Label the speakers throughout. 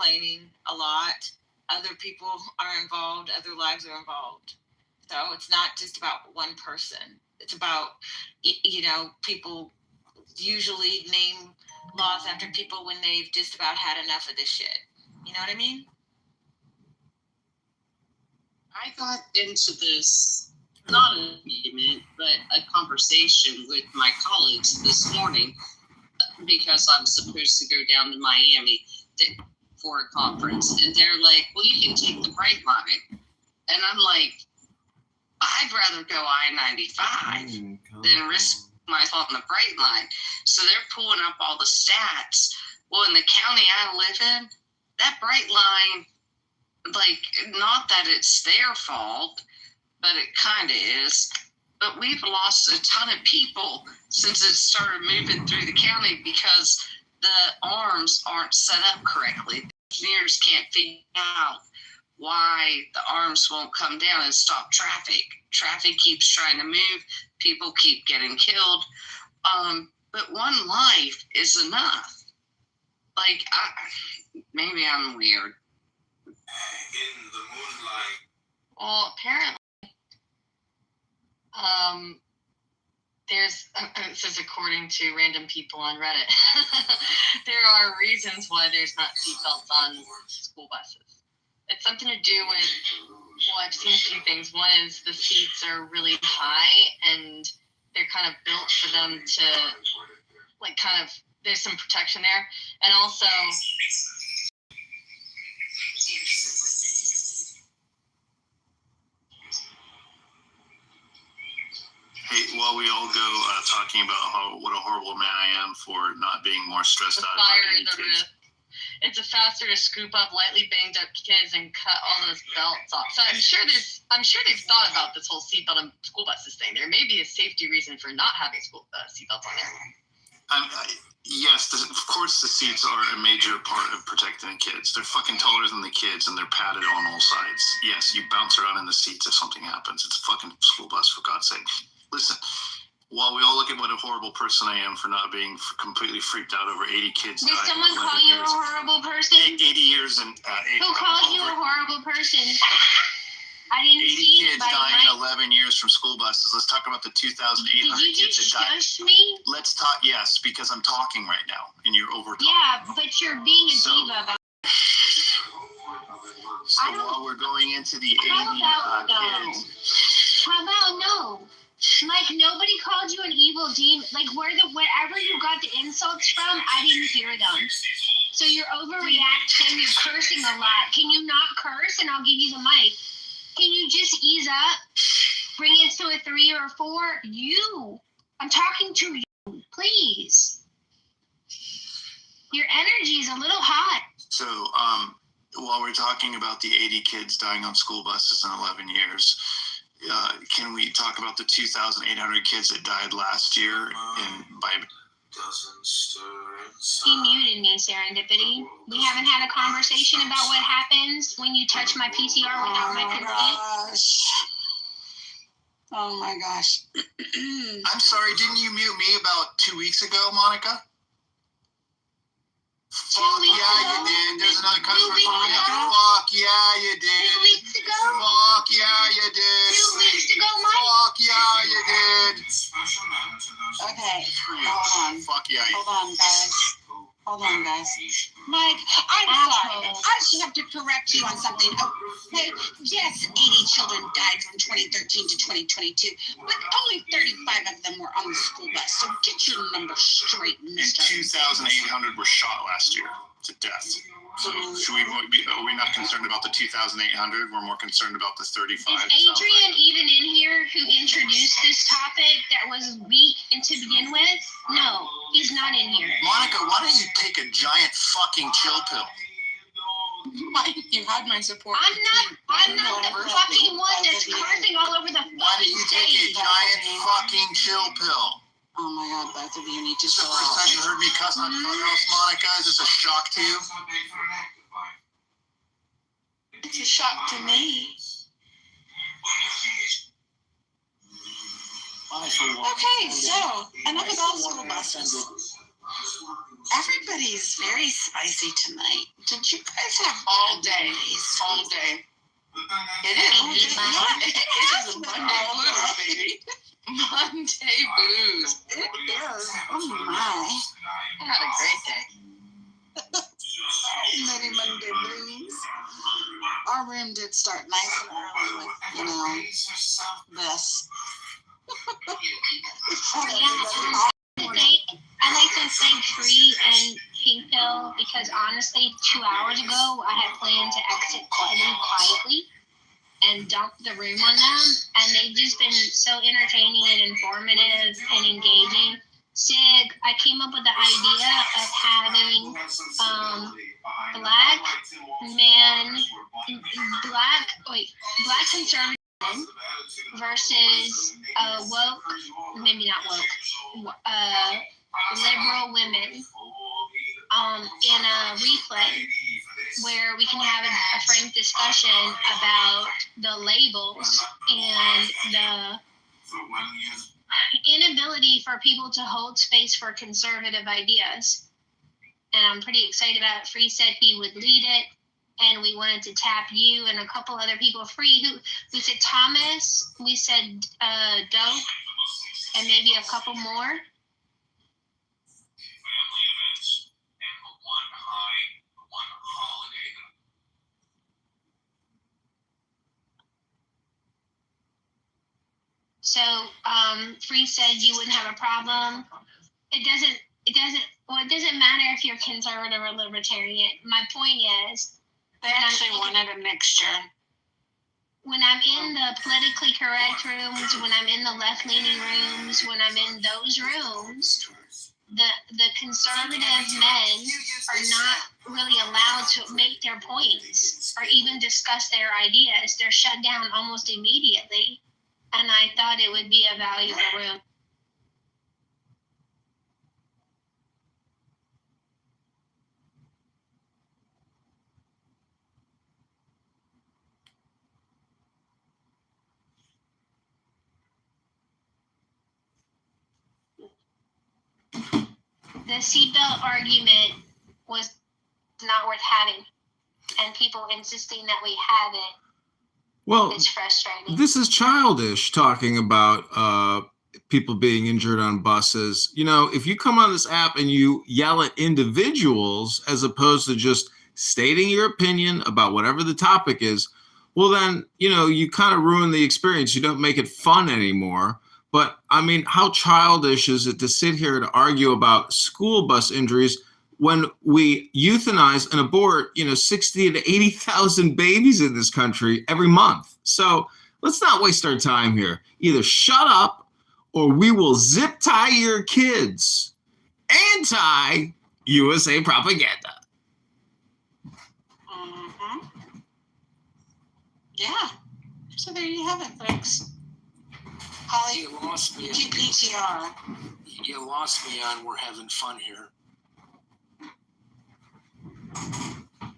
Speaker 1: complaining a lot. Other people are involved. Other lives are involved. So it's not just about one person. It's about, people usually name laws after people when they've just about had enough of this shit. You know what I mean?
Speaker 2: I got into this, not an argument, but a conversation with my colleagues this morning because I'm supposed to go down to Miami for a conference. And they're like, well, you can take the Bright Line. And I'm like, I'd rather go I-95 than risk myself on the Bright Line. So they're pulling up all the stats. Well, in the county I live in, that Bright Line, like, not that it's their fault, but it kind of is. But we've lost a ton of people since it started moving through the county because the arms aren't set up correctly. The engineers can't figure out why the arms won't come down and stop traffic. Traffic keeps trying to move. People keep getting killed. But one life is enough. Like, maybe I'm weird.
Speaker 3: In the moonlight.
Speaker 4: Well, apparently, this is according to random people on Reddit. There are reasons why there's not seatbelts on school buses. It's something to do with, well, I've seen a few things. One is the seats are really high and they're kind of built for them to, like, kind of, there's some protection there. And also,
Speaker 3: Hey, while we all go talking about what a horrible man I am for not being more stressed out about any kids.
Speaker 4: It's faster to scoop up lightly banged up kids and cut all those belts off. So I'm sure they've thought about this whole seatbelt on school buses thing. There may be a safety reason for not having school seatbelts on there.
Speaker 3: Yes, of course the seats are a major part of protecting the kids. They're fucking taller than the kids and they're padded on all sides. Yes, you bounce around in the seats if something happens. It's a fucking school bus, for God's sake. Listen, while we all look at what a horrible person I am for not being completely freaked out over 80 kids
Speaker 5: dying. Did someone call you a horrible person?
Speaker 3: 80 years and...
Speaker 5: Who called you a horrible person? I didn't
Speaker 3: 80
Speaker 5: see
Speaker 3: kids dying in 11 years from school buses. Let's talk about the 2,800
Speaker 5: kids that died. Did you just shush me?
Speaker 3: Let's talk, yes, because I'm talking right now, and you're over-talking.
Speaker 5: Yeah, but you're being a diva about it.
Speaker 3: So while we're going into the 80 kids...
Speaker 5: How about no? Like, nobody called you an evil demon. Like, wherever you got the insults from, I didn't hear them. So you're overreacting, you're cursing a lot. Can you not curse and I'll give you the mic? Can you just ease up? Bring it to a 3 or a 4? I'm talking to you, please. Your energy is a little hot.
Speaker 3: So, while we're talking about the 80 kids dying on school buses in 11 years, can we talk about the 2,800 kids that died last year by...
Speaker 5: He muted me, Serendipity. We haven't had a conversation about what happens when you touch my PTR without my consent.
Speaker 6: Oh my gosh.
Speaker 3: I'm sorry, didn't you mute me about 2 weeks ago, Monica? Fuck yeah, you did. There's another customer calling you. Fuck yeah, you did.
Speaker 5: 2 weeks ago?
Speaker 3: Fuck yeah, you did.
Speaker 5: 2 weeks ago, Mike?
Speaker 3: Fuck yeah, you did.
Speaker 6: Okay, hold on.
Speaker 3: Fuck yeah, you did.
Speaker 6: Hold on, guys. Mike, I'm sorry. I just have to correct you on something. Okay, yes, 80 children died from 2013 to 2022, but only 35 of them were on the school bus. So get your numbers straight, mister.
Speaker 3: 2,800 were shot last year to death. So are we not concerned about the 2,800? We're more concerned about the 35.
Speaker 5: Is Adrian even in here who introduced this topic that was weak to begin with? No, he's not in here.
Speaker 3: Monica, why don't you take a giant fucking chill pill?
Speaker 6: Mike, you had my support.
Speaker 5: I'm not the fucking one that's cursing all over the fucking stage.
Speaker 3: Why don't you take a giant fucking chill pill?
Speaker 6: Oh my God, both of you need to chill
Speaker 3: out. This is the first time you heard me cuss on Clubhouse, Monica. Is this a shock to you?
Speaker 6: It's a shock to me. Okay, so enough about school buses. Everybody's very spicy tonight. Did you guys have
Speaker 4: All day.
Speaker 6: days?
Speaker 4: All day.
Speaker 6: It is.
Speaker 4: It is a Monday blues, baby. Monday blues.
Speaker 6: It is. Oh my.
Speaker 4: I had a great day.
Speaker 6: Many Monday blues. Our room did start nice and early with, this.
Speaker 5: I like to thank Free and Pink Pill because honestly, 2 hours ago, I had planned to exit quietly and dump the room on them, and they've just been so entertaining and informative and engaging. Sig, I came up with the idea of having black conservative men versus liberal women in a replay where we can have a frank discussion about the labels and the inability for people to hold space for conservative ideas. And I'm pretty excited about it. Free said he would lead it, and we wanted to tap you and a couple other people. Free, who said Thomas, we said Dope, and maybe a couple more. So Free said you wouldn't have a problem. It doesn't matter if you're conservative or libertarian. My point is,
Speaker 6: They actually wanted a mixture.
Speaker 5: when I'm in the politically correct rooms, when I'm in the left-leaning rooms, when I'm in those rooms, the conservative men are not really allowed to make their points or even discuss their ideas. They're shut down almost immediately. And I thought it would be a valuable room. The seatbelt argument was not worth having, and people insisting that we have it.
Speaker 7: Well,
Speaker 5: It's frustrating.
Speaker 7: this is childish talking about people being injured on buses. If you come on this app and you yell at individuals as opposed to just stating your opinion about whatever the topic is, well, then, you kind of ruin the experience. You don't make it fun anymore. But I mean, how childish is it to sit here to argue about school bus injuries when we euthanize and abort, 60 to 80,000 babies in this country every month? So let's not waste our time here. Either shut up or we will zip tie your kids. Anti-USA propaganda.
Speaker 6: Mm-hmm. Yeah. So there you have it, folks. Holly,
Speaker 8: You lost me.
Speaker 6: PTR.
Speaker 8: You lost me on we're having fun here.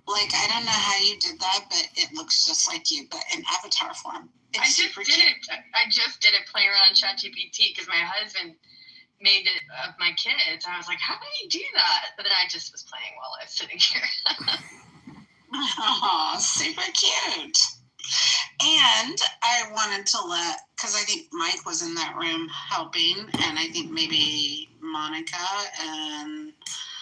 Speaker 6: Like, I don't know how you did that, but it looks just like you, but in avatar form. It's
Speaker 4: I just
Speaker 6: super
Speaker 4: did
Speaker 6: cute.
Speaker 4: it. I just did it playing around ChatGPT because my husband made it of my kids. I was like, how do you do that? But then I just was playing while I was sitting here.
Speaker 6: Oh, super cute. And I wanted to because I think Mike was in that room helping, and I think maybe Monica and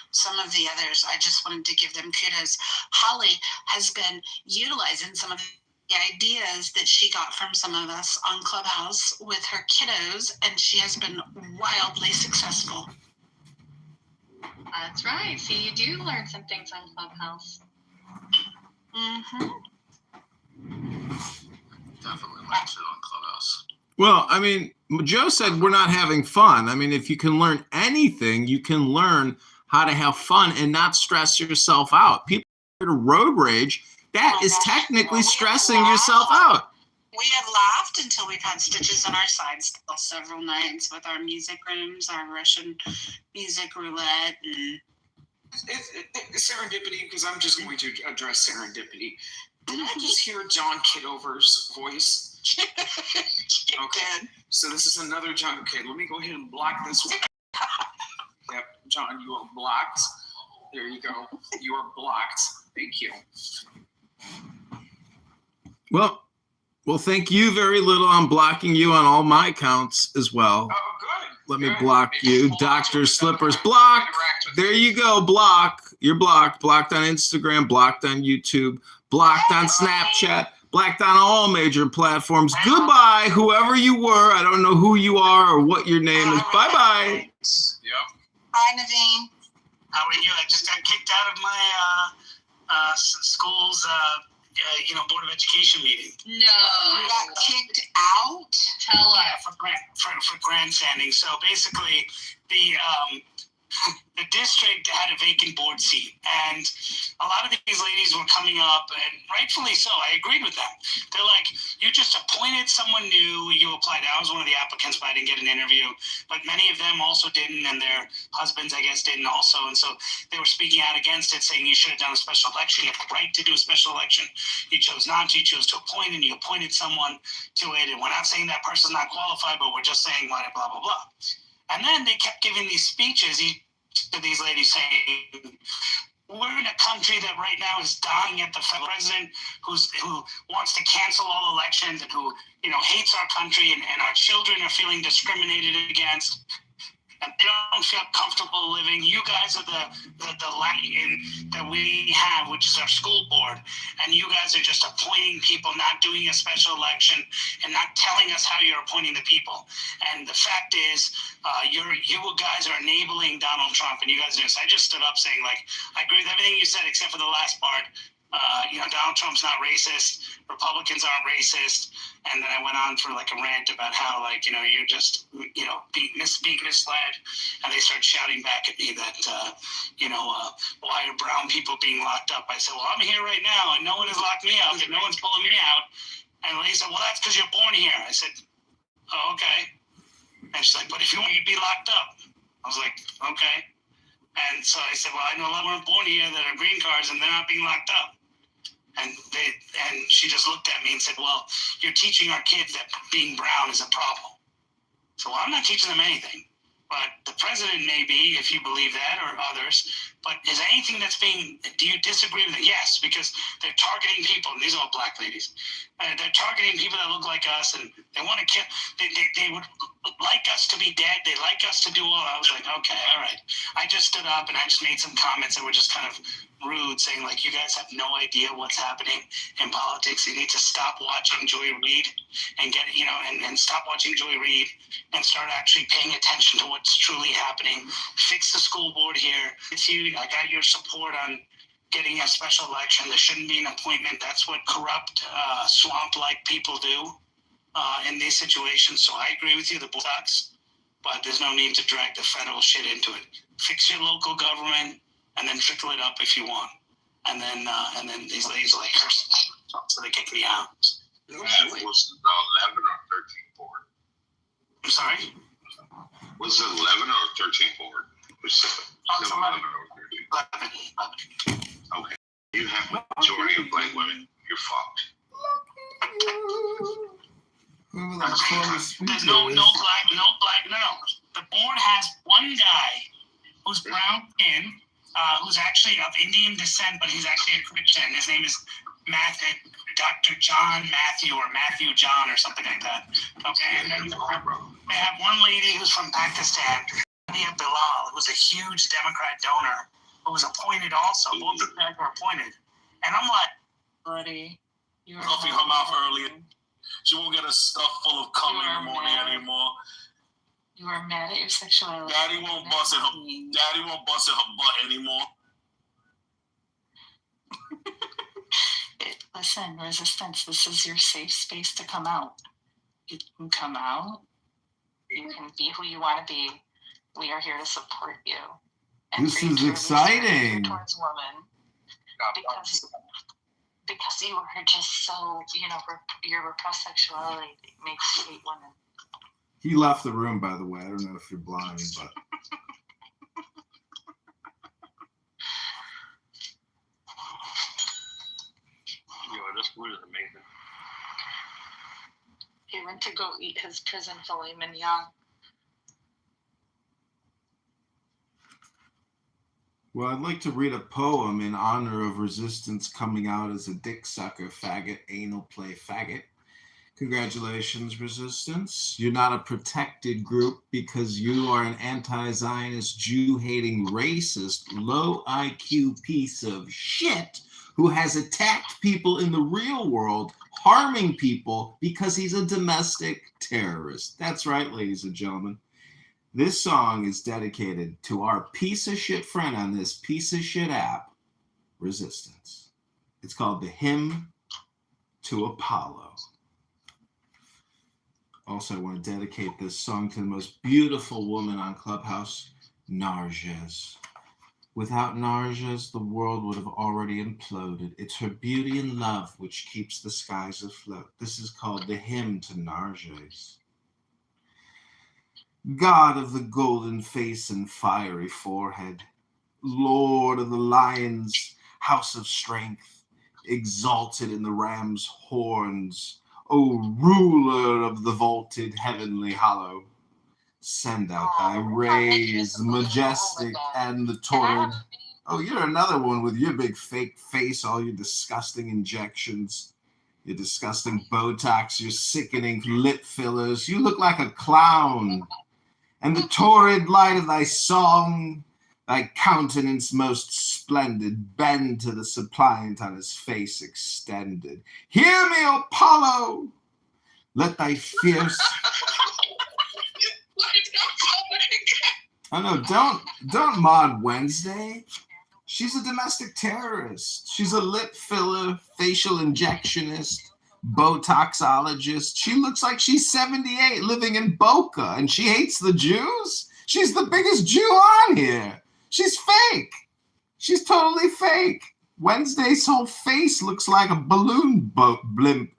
Speaker 6: some of the others. I just wanted to give them kudos. Holly has been utilizing some of the ideas that she got from some of us on Clubhouse with her kiddos, and she has been wildly successful.
Speaker 4: That's right. See, you do learn some things on Clubhouse.
Speaker 6: Mm-hmm.
Speaker 3: Definitely learned shit on Clubhouse.
Speaker 7: Well, I mean, Joe said we're not having fun. I mean, if you can learn anything, you can learn how to have fun and not stress yourself out. People to road rage, that is technically stressing yourself out.
Speaker 6: We have laughed until we've had stitches in our sides several nights with our music rooms, our Russian music roulette, and
Speaker 9: It's serendipity, because I'm just going to address serendipity. Did I just hear John Kitover's voice? Okay, so this is another John. Okay, let me go ahead and block this one. Yep, John, you are blocked. There you go. You are blocked. Thank you.
Speaker 7: Well, thank you very little. I'm blocking you on all my accounts as well.
Speaker 9: Oh, good.
Speaker 7: Let me
Speaker 9: Good.
Speaker 7: block
Speaker 9: Maybe
Speaker 7: you.
Speaker 9: we'll
Speaker 7: Dr.
Speaker 9: interact
Speaker 7: Slippers,
Speaker 9: with
Speaker 7: block.
Speaker 9: you.
Speaker 7: There you go. Block. You're blocked. Blocked on Instagram, blocked on YouTube, blocked on Snapchat, blocked on all major platforms. Goodbye, whoever you were. I don't know who you are or what your name is. Bye-bye.
Speaker 9: Yep.
Speaker 6: Hi, Naveen.
Speaker 10: How are you? I just got kicked out of my school's Board of Education meeting.
Speaker 4: No.
Speaker 6: You got kicked out?
Speaker 4: Tell
Speaker 10: Yeah,
Speaker 4: us.
Speaker 10: for grandstanding. So basically, the district had a vacant board seat, and a lot of these ladies were coming up, and rightfully so. I agreed with them. They're like, "You just appointed someone new. You applied." I was one of the applicants, but I didn't get an interview. But many of them also didn't, and their husbands, I guess, didn't also. And so they were speaking out against it, saying you should have done a special election. You have the right to do a special election. You chose not to. You chose to appoint, and you appointed someone to it. And we're not saying that person's not qualified, but we're just saying blah, blah, blah, blah. And then they kept giving these speeches to these ladies saying, we're in a country that right now is dying at the federal president who wants to cancel all elections and who, hates our country, and our children are feeling discriminated against. And they don't feel comfortable living. You guys are the light that we have, which is our school board. And you guys are just appointing people, not doing a special election, and not telling us how you're appointing the people. And the fact is, you guys are enabling Donald Trump, and you guys do this. I just stood up saying, I agree with everything you said except for the last part. Donald Trump's not racist. Republicans aren't racist. And then I went on for a rant about how you're just being misled. And they started shouting back at me that why are brown people being locked up? I said, well, I'm here right now, and no one has locked me up, and no one's pulling me out. And they said, well, that's because you're born here. I said, oh, okay. And she's like, but if you want, you'd be locked up. I was like, okay. And so I said, well, I know a lot of them born here that are green cards, and they're not being locked up. And she just looked at me and said, well, you're teaching our kids that being brown is a problem. So I'm not teaching them anything. But the president may be, if you believe that, or others. But is anything do you disagree with it? Yes, because they're targeting people, and these are all black ladies. They're targeting people that look like us, and they want to kill. They would like us to be dead. They like us to do all. I was like, okay, all right. I just stood up and I just made some comments that were just kind of rude, saying you guys have no idea what's happening in politics. You need to stop watching Joy Reid and get and stop watching Joy Reid and start actually paying attention to what's truly happening. Fix the school board here. It's you. I got your support on getting a special election. There shouldn't be an appointment. That's what corrupt, swamp-like people do in these situations. So I agree with you. The board sucks, but there's no need to drag the federal shit into it. Fix your local government, and then trickle it up if you want. And then these ladies are like, so they kick me out.
Speaker 11: Was it 11 or 13 board?
Speaker 10: I'm sorry?
Speaker 11: Was it 11 or 13 board?
Speaker 10: It's 11.
Speaker 11: 11. Okay. You have majority of black women. You're fucked.
Speaker 10: There's no black. The board has one guy who's brown skin, who's actually of Indian descent, but he's actually a Christian. His name is Dr. John Matthew, or Matthew John, or something like that. Okay, and then they have one lady who's from Pakistan, Nadia Bilal, who's a huge Democrat donor, who was appointed also. Both of them were appointed. And I'm like,
Speaker 1: buddy, you're
Speaker 8: Coffee her mouth earlier. She won't get a stuff full of cum in the morning anymore.
Speaker 1: You are mad at your sexuality.
Speaker 8: Daddy won't bust at her butt anymore.
Speaker 1: Listen, resistance, this is your safe space to come out. You can come out. You can be who you want to be. We are here to support you. And
Speaker 7: This
Speaker 1: for you
Speaker 7: is
Speaker 1: to
Speaker 7: exciting.
Speaker 1: towards women. Because you are just so, your repressed sexuality makes you hate women.
Speaker 7: He left the room, by the way. I don't know if you're blind, but
Speaker 11: This food is amazing.
Speaker 1: He went to go eat his prison filet mignon.
Speaker 7: Well, I'd like to read a poem in honor of resistance coming out as a dick sucker, faggot, anal play faggot. Congratulations, Resistance. You're not a protected group because you are an anti-Zionist, Jew-hating, racist, low IQ piece of shit who has attacked people in the real world, harming people because he's a domestic terrorist. That's right, ladies and gentlemen. This song is dedicated to our piece of shit friend on this piece of shit app, Resistance. It's called The Hymn to Apollo. Also, I want to dedicate this song to the most beautiful woman on Clubhouse, Narges. Without Narges, the world would have already imploded. It's her beauty and love which keeps the skies afloat. This is called The Hymn to Narges. God of the golden face and fiery forehead, Lord of the lions, house of strength, exalted in the ram's horns, O ruler of the vaulted heavenly hollow, send out thy rays, majestic and the torrid. Oh, you're another one with your big fake face, all your disgusting injections, your disgusting Botox, your sickening lip fillers. You look like a clown. And the torrid light of thy song, thy countenance most splendid, bend to the suppliant on his face extended. Hear me, Apollo! Let thy fierce... Oh no, don't mod Wednesday. She's a domestic terrorist. She's a lip filler, facial injectionist, Botoxologist. She looks like she's 78 living in Boca and she hates the Jews. She's the biggest Jew on here. She's fake. She's totally fake. Wednesday's whole face looks like a balloon blimp.
Speaker 11: Don't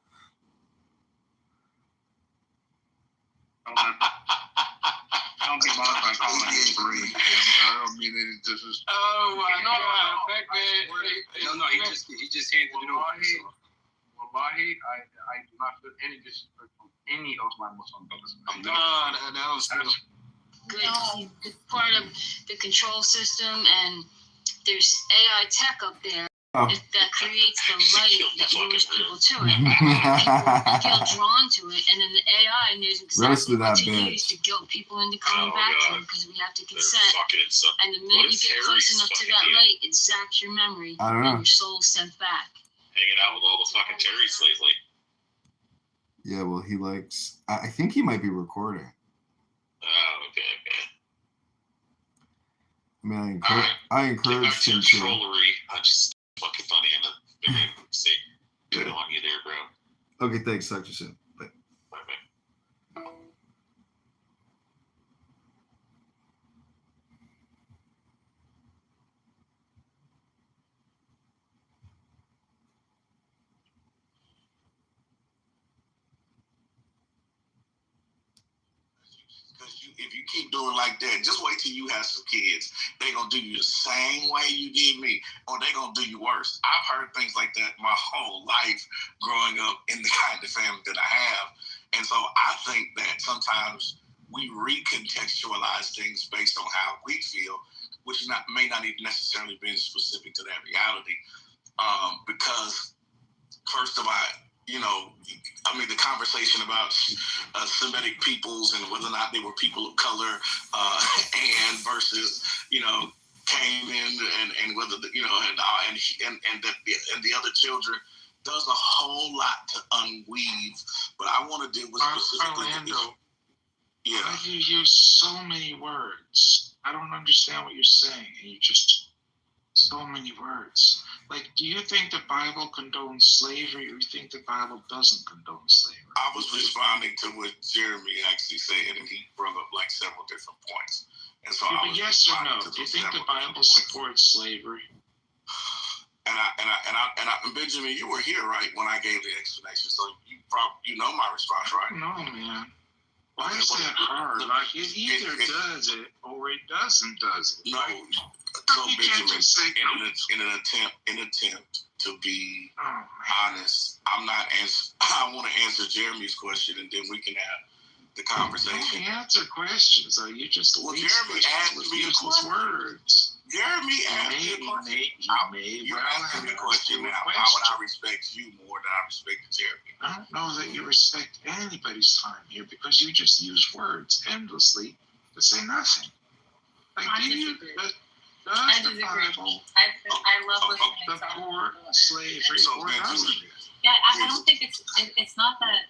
Speaker 11: be bothered by calling me free. I don't mean any disrespect.
Speaker 9: Oh, I know.
Speaker 12: No, he just handed it over. Wallahi, I do not feel any disrespect from any of my Muslim brothers.
Speaker 9: That was
Speaker 13: good part of the control system, and there's AI tech up there that creates the light that lures people to it. People feel drawn to it, and then the AI knows exactly what to use to guilt people into coming back to it because we have to consent. And the minute you get close enough to that light, it zaps your memory, and your soul's sent back.
Speaker 11: Hanging out with all the fucking Terrys lately.
Speaker 7: Yeah, well, he likes... I think he might be recording.
Speaker 11: Oh, okay.
Speaker 7: I mean, I encourage him to...
Speaker 11: Trollery. I'm just fucking funny in the mistake. Good on you there, bro.
Speaker 7: Okay, thanks. Talk to you soon. Bye.
Speaker 11: Bye.
Speaker 14: If you keep doing like that, just wait till you have some kids. They're going to do you the same way you did me, or they're going to do you worse. I've heard things like that my whole life growing up in the kind of family that I have. And so I think that sometimes we recontextualize things based on how we feel, which may not even necessarily be specific to that reality. Because, first of all, the conversation about Semitic peoples and whether or not they were people of color and versus, came in and whether, and the other children, does a whole lot to unweave. But I want to deal with specifically.
Speaker 9: Orlando,
Speaker 14: yeah.
Speaker 9: You use so many words. I don't understand what you're saying. You just so many words. Like, do you think the Bible condones slavery, or do you think the Bible doesn't condone slavery?
Speaker 14: I was responding to what Jeremy actually said, and he brought up like several different points. And so
Speaker 9: but yes or no? Do you think the Bible supports slavery?
Speaker 14: And Benjamin, you were here, right, when I gave the explanation, so you probably know my response, right?
Speaker 9: No, man. Why is that hard? Like, it either does it or it doesn't does it.
Speaker 14: No. So Benjamin, in an attempt to be honest, I want to answer Jeremy's question, and then we can have the conversation.
Speaker 9: You don't answer questions, though. You just
Speaker 14: Jeremy asked me a question.
Speaker 9: Words.
Speaker 14: Jeremy asked me a question. You're asking me a question now. Why would I respect you more than I respect Jeremy?
Speaker 9: I don't know that you respect anybody's time here because you just use words endlessly to say nothing. Like,
Speaker 4: I disagree. I disagree. I love listening to
Speaker 9: poor slavery or doesn't it?
Speaker 15: Yeah, I don't think it's not that.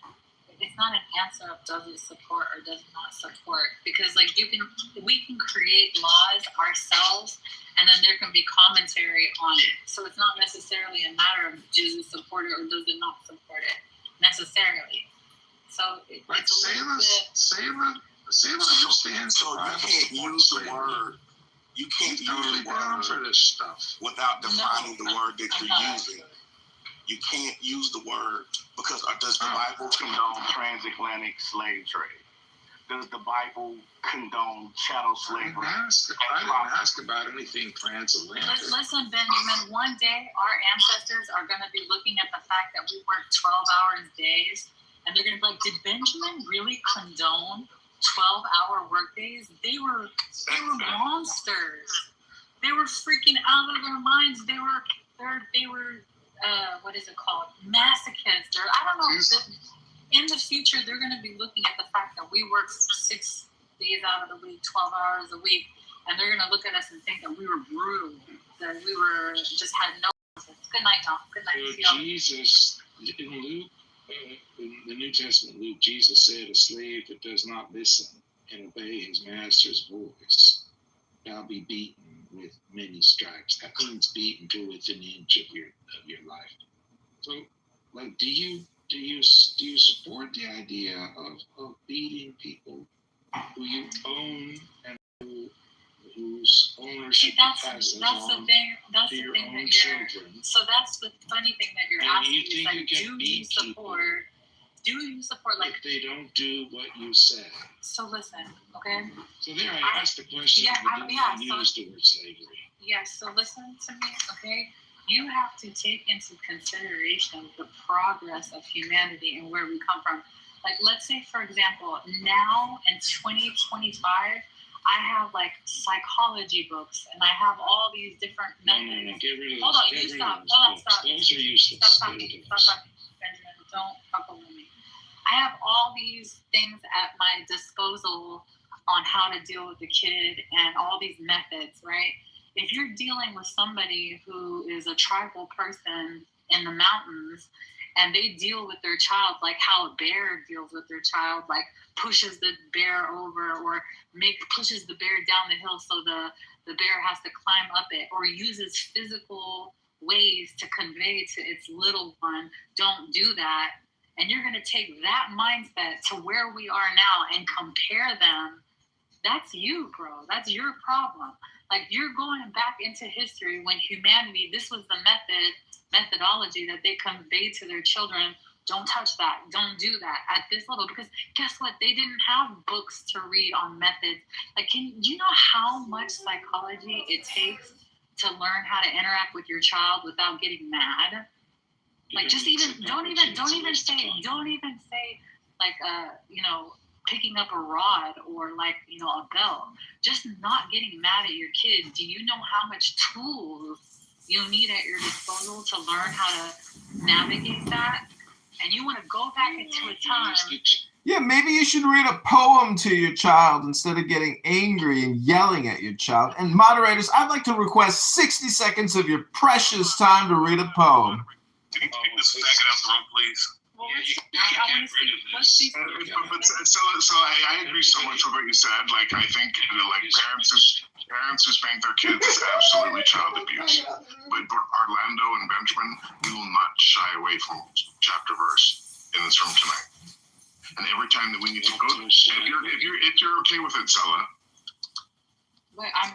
Speaker 15: It's not an answer of does it support or does it not support, because like we can create laws ourselves and then there can be commentary on it. So it's not necessarily a matter of does it support it or does it not support it necessarily. So it's a little bit.
Speaker 9: Sayla understands.
Speaker 14: So you can't use the word. You can't use the word
Speaker 9: for this stuff
Speaker 14: without defining the word that you're using. You can't use the word because does the Bible condone transatlantic slave trade? Does the Bible condone chattel slavery?
Speaker 9: I didn't ask about anything transatlantic.
Speaker 15: Listen, Benjamin, one day our ancestors are going to be looking at the fact that we work 12-hour days, and they're going to be like, did Benjamin really condone 12-hour work days? They were monsters. They were freaking out of their minds. They were what is it called? Masochists, or I don't know. In the future, they're going to be looking at the fact that we work 6 days out of the week, 12 hours a week, and they're going to look at us and think that we were brutal, that we were just had no. Good night, Tom. Good night.
Speaker 9: So Jesus, in Luke, in the New Testament, Luke, Jesus said, "A slave that does not listen and obey his master's voice shall be beaten with many stripes." That means beaten to within an inch of your life. So, like, do you support the idea of beating people who you own and whose ownership passes on to your own children?
Speaker 15: So that's the funny thing that you're asking.
Speaker 9: You think you can beat people?
Speaker 15: Do you support like
Speaker 9: if they don't do what you said?
Speaker 15: So listen, okay.
Speaker 9: So there, I asked the question. But didn't use the word slavery.
Speaker 15: Yes. So listen to me, okay. You have to take into consideration the progress of humanity and where we come from. Like, let's say, for example, now in 2025, I have like psychology books and I have all these different methods.
Speaker 9: No, get rid of
Speaker 15: Hold on, you stop. Hold on, stop.
Speaker 9: Those are useless.
Speaker 15: Stop talking. Benjamin, don't fuck with me. I have all these things at my disposal on how to deal with the kid and all these methods, right? If you're dealing with somebody who is a tribal person in the mountains and they deal with their child like how a bear deals with their child, like pushes the bear over or pushes the bear down the hill so the bear has to climb up it, or uses physical ways to convey to its little one, don't do that. And you're going to take that mindset to where we are now and compare them. That's you, bro. That's your problem. Like, you're going back into history when humanity, this was the methodology that they conveyed to their children. Don't touch that. Don't do that at this level. Because guess what? They didn't have books to read on methods. Like, you know how much psychology it takes to learn how to interact with your child without getting mad? Like, just don't even say like, picking up a rod or like, a bell. Just not getting mad at your kid. Do you know how much tools you need at your disposal to learn how to navigate that? And you want to go back into a time.
Speaker 7: Yeah, maybe you should read a poem to your child instead of getting angry and yelling at your child. And moderators, I'd like to request 60 seconds of your precious time to read a poem.
Speaker 11: Can you take this faggot out the room, please?
Speaker 8: I agree so much with what you said. Like, I think parents who spank their kids is absolutely child abuse. But Orlando and Benjamin, we will not shy away from chapter verse in this room tonight. And every time that we need to go, if you're okay with it, Sella.
Speaker 15: Wait, I'm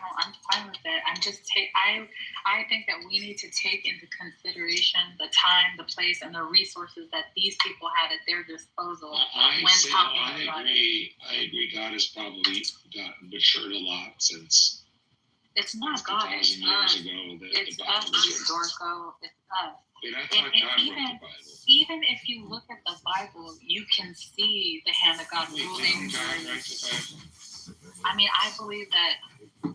Speaker 15: fine with it. I think that we need to take into consideration the time, the place, and the resources that these people had at their disposal
Speaker 9: I agree. God has probably matured a lot since.
Speaker 15: It's not God. It's us. It's us, Dorco. It's us.
Speaker 9: Wait, I thought God wrote the Bible.
Speaker 15: Even if you look at the Bible, you can see the hand of God ruling.
Speaker 9: God write the Bible?
Speaker 15: I mean, I believe that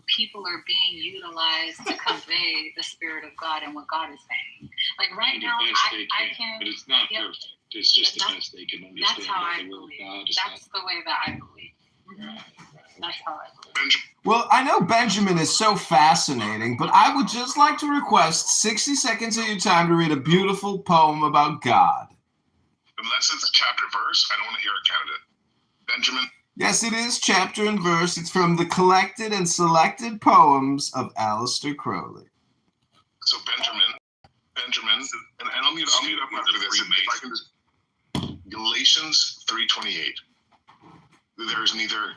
Speaker 15: people are being utilized to convey the spirit of God and what God is saying. Like right now, I can.
Speaker 9: But it's not perfect. It's just the best they can understand.
Speaker 15: That's how I
Speaker 9: the will of
Speaker 15: believe.
Speaker 9: God.
Speaker 15: That's the way that I believe. That's how I believe.
Speaker 7: Well, I know Benjamin is so fascinating, but I would just like to request 60 seconds of your time to read a beautiful poem about God.
Speaker 8: Unless it's a chapter verse, I don't want to hear a candidate. Benjamin.
Speaker 7: Yes, it is chapter and verse. It's from the collected and selected poems of Aleister Crowley.
Speaker 8: So Benjamin, and I'll mute up after this. If I can just, Galatians 3:28. There is neither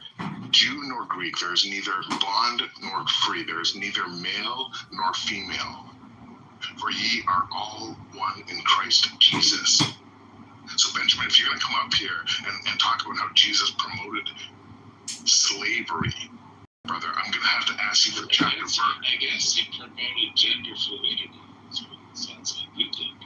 Speaker 8: Jew nor Greek. There is neither bond nor free. There is neither male nor female. For ye are all one in Christ Jesus. So Benjamin, if you're going to come up here and talk about how Jesus promoted slavery, brother, I'm going to have to ask you for chapter verse.
Speaker 9: I guess he promoted gender fluidity. That's what it sounds like you think.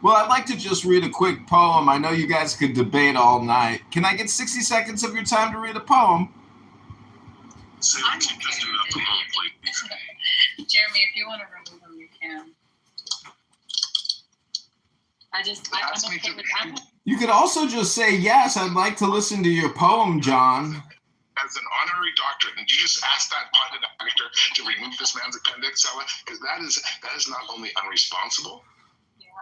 Speaker 7: Well, I'd like to just read a quick poem. I know you guys could debate all night. Can I get 60 seconds of your time to read a poem?
Speaker 15: Jeremy, if you want to remove them, you can. I'm okay with that.
Speaker 7: You could also just say, yes, I'd like to listen to your poem, John.
Speaker 8: As an honorary doctorate, and you just ask that private doctor to remove this man's appendix, because that is not only unresponsible,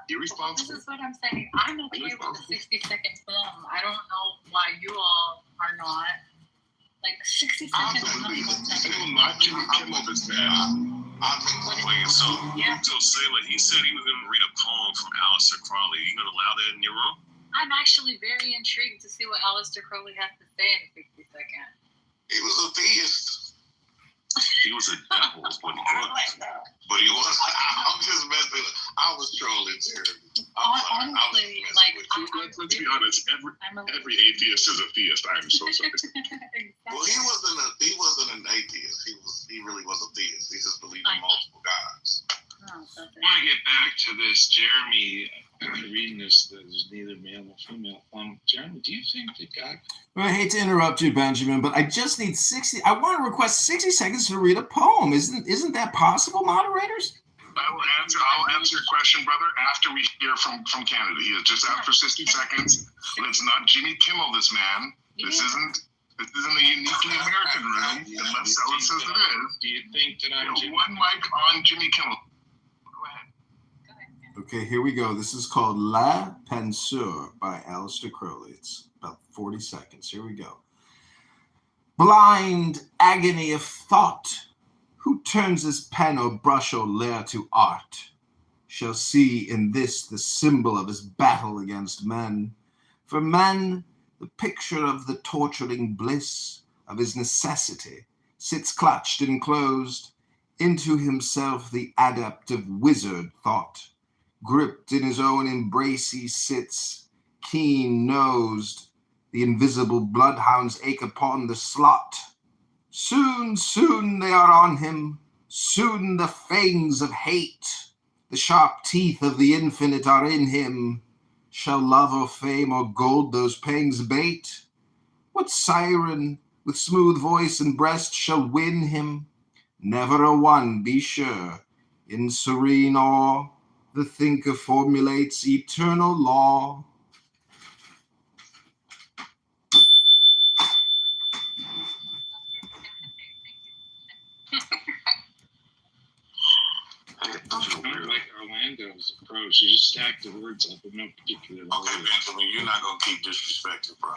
Speaker 8: irresponsible.
Speaker 15: This is what I'm saying. I'm okay with the 60-second poem. I don't know why you all are not. Like 60 seconds.
Speaker 8: Absolutely. Not Jimmy Kimmel, this man.
Speaker 11: Wait, so Sailor, he said he was going to read a poem from Aleister Crowley. Are you going to allow that in your room?
Speaker 15: I'm actually very intrigued to see what Aleister Crowley has to say in 60 seconds.
Speaker 14: He was a theist.
Speaker 11: He was a devil, is what he was.
Speaker 14: But he was. I'm just messing. I was trolling, Jeremy.
Speaker 15: Honestly,
Speaker 8: let's be honest. Every atheist is a theist. I'm so sorry.
Speaker 14: Well, he wasn't an atheist. He really was a theist. He just believed in multiple gods.
Speaker 9: I want to get back to this, Jeremy. Reading this, there's neither male nor female. Jeremy, do you think that God?
Speaker 7: Well, I hate to interrupt you, Benjamin, but I just need 60. I want to request 60 seconds to read a poem. Isn't that possible, moderators?
Speaker 8: I'll answer your question, brother, after we hear from Canada. He is just after 60 seconds. Let's not Jimmy Kimmel this man. This isn't a uniquely American room, unless Ella says it is.
Speaker 9: Do you think that I'm
Speaker 8: one mic on Jimmy Kimmel?
Speaker 7: Okay, here we go. This is called La Pensure by Aleister Crowley. It's about 40 seconds. Here we go. Blind agony of thought, who turns his pen or brush or lyre to art, shall see in this the symbol of his battle against men. For man, the picture of the torturing bliss of his necessity, sits clutched and closed, into himself the adept of wizard thought. Gripped in his own embrace he sits, keen-nosed, the invisible bloodhounds ache upon the slot. Soon, soon they are on him, soon the fangs of hate, the sharp teeth of the infinite are in him. Shall love or fame or gold those pangs bait? What siren with smooth voice and breast shall win him? Never a one, be sure, in serene awe, the thinker formulates eternal law.
Speaker 9: Like Orlando's approach, you just stack the words up in no particular order.
Speaker 14: Okay, Benjamin, you're not gonna keep disrespecting, bro.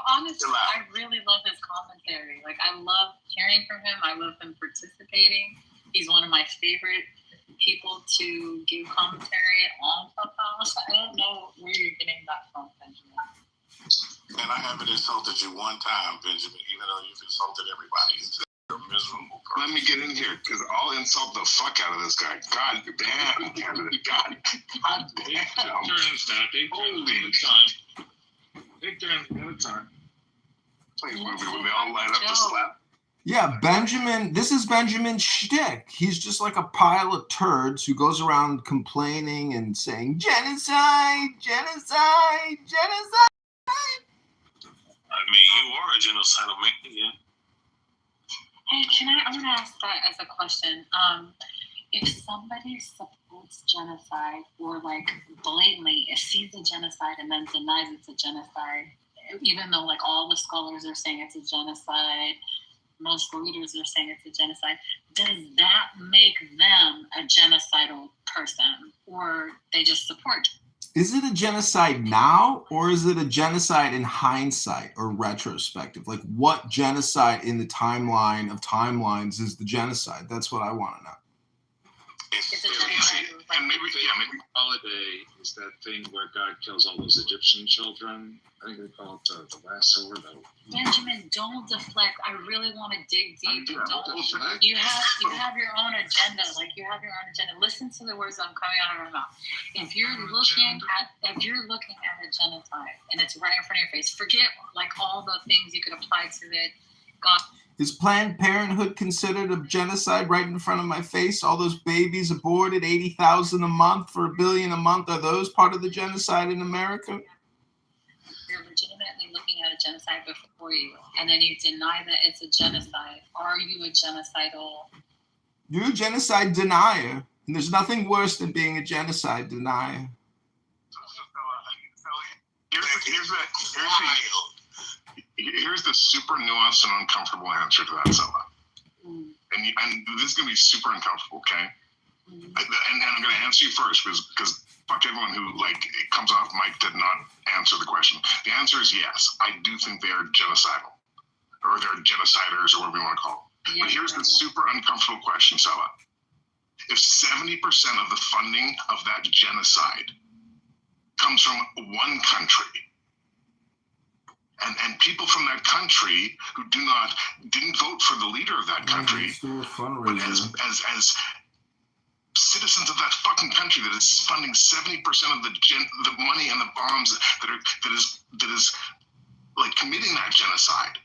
Speaker 15: Honestly, I really love his commentary. Like, I love hearing from him. I love him participating. He's one of my favorite people to give commentary on Clubhouse. I don't know where you're getting that from, Benjamin.
Speaker 14: And I haven't insulted you one time, Benjamin, even though you've insulted everybody. You're a miserable person.
Speaker 8: Let me get in here, because I'll insult the fuck out of this guy. God damn, Canada. God damn. Holy
Speaker 9: time. Take turns at a time.
Speaker 8: Play a movie where they all line up to slap.
Speaker 7: Yeah, Benjamin, this is Benjamin's shtick. He's just like a pile of turds who goes around complaining and saying, genocide, genocide, genocide.
Speaker 11: I mean, you are a genocidal maniac.
Speaker 15: Hey, I want to ask that as a question. If somebody supports genocide or like blatantly sees a genocide and then denies it's a genocide, even though like all the scholars are saying it's a genocide, most leaders are saying it's a genocide, does that make them a genocidal person, or they just support?
Speaker 7: Is it a genocide now, or is it a genocide in hindsight or retrospective? Like, what genocide in the timeline of timelines is the genocide? That's what I want to know.
Speaker 15: It's a genocide.
Speaker 9: And maybe holiday is that thing where God kills all those Egyptian children. I think they call it the Passover.
Speaker 15: Benjamin, don't deflect. I really want to dig deep.
Speaker 9: Don't deflect.
Speaker 15: You have your own agenda. Like, you have your own agenda. Listen to the words I'm coming out of my mouth. If you're looking at a genocide and it's right in front of your face, forget like all the things you could apply to it. God.
Speaker 7: Is Planned Parenthood considered a genocide right in front of my face? All those babies aborted, 80,000 a month for $1 billion a month. Are those part of the genocide in America?
Speaker 15: You're legitimately looking at a genocide before you, and then you deny that it's a genocide. Are you a genocidal?
Speaker 7: You're a genocide denier, and there's nothing worse than being a genocide denier.
Speaker 8: Here's the super nuanced and uncomfortable answer to that, Sella. And this is going to be super uncomfortable, okay? And I'm going to answer you first because fuck everyone who comes off mic did not answer the question. The answer is yes. I do think they are genocidal, or they're genociders, or whatever you want to call them. But here's the super uncomfortable question, Sella. If 70% of the funding of that genocide comes from one country, and people from that country who didn't vote for the leader of that country, but as citizens of that fucking country that is funding 70% of the money and the bombs that is like committing that genocide,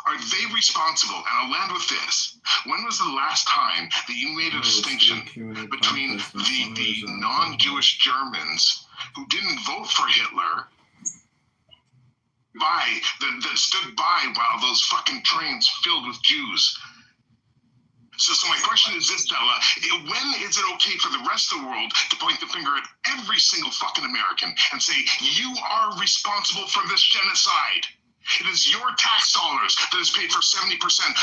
Speaker 8: are they responsible? And I'll land with this. When was the last time that you made a distinction between the non-Jewish Germans who didn't vote for Hitler that stood by while those fucking trains filled with Jews? So my question is this, Bella. When is it okay for the rest of the world to point the finger at every single fucking American and say, you are responsible for this genocide? It is your tax dollars that has paid for 70%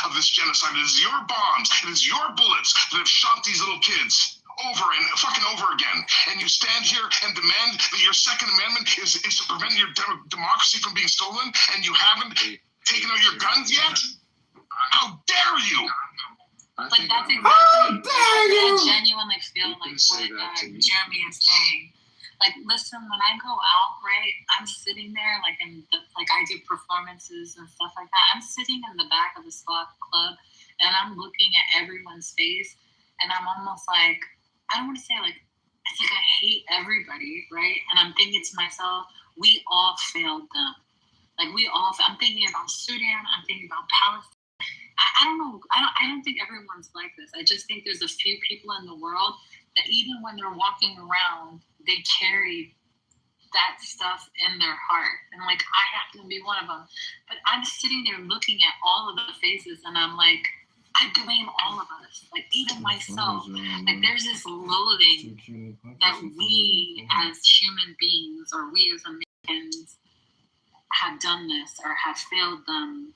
Speaker 8: of this genocide. It is your bombs. It is your bullets that have shot these little kids over and fucking over again. And you stand here and demand that your Second Amendment is to prevent your democracy from being stolen, and you haven't taken out your guns yet? How dare you?
Speaker 15: Like, that's exactly I genuinely feel like what Jeremy is saying. Like, listen, when I go out, right, I'm sitting there, like, I do performances and stuff like that. I'm sitting in the back of the slot club, and I'm looking at everyone's face, and I'm almost like, I don't want to say, like, I think I hate everybody, right? And I'm thinking to myself, we all failed them. Like, I'm thinking about Sudan, I'm thinking about Palestine. I don't know. I don't think everyone's like this. I just think there's a few people in the world that even when they're walking around, they carry that stuff in their heart. And like, I happen to be one of them. But I'm sitting there looking at all of the faces, and I'm like, I blame all of us. Like, even myself. Like, there's this loathing that we as human beings, or we as Americans, have done this or have failed them.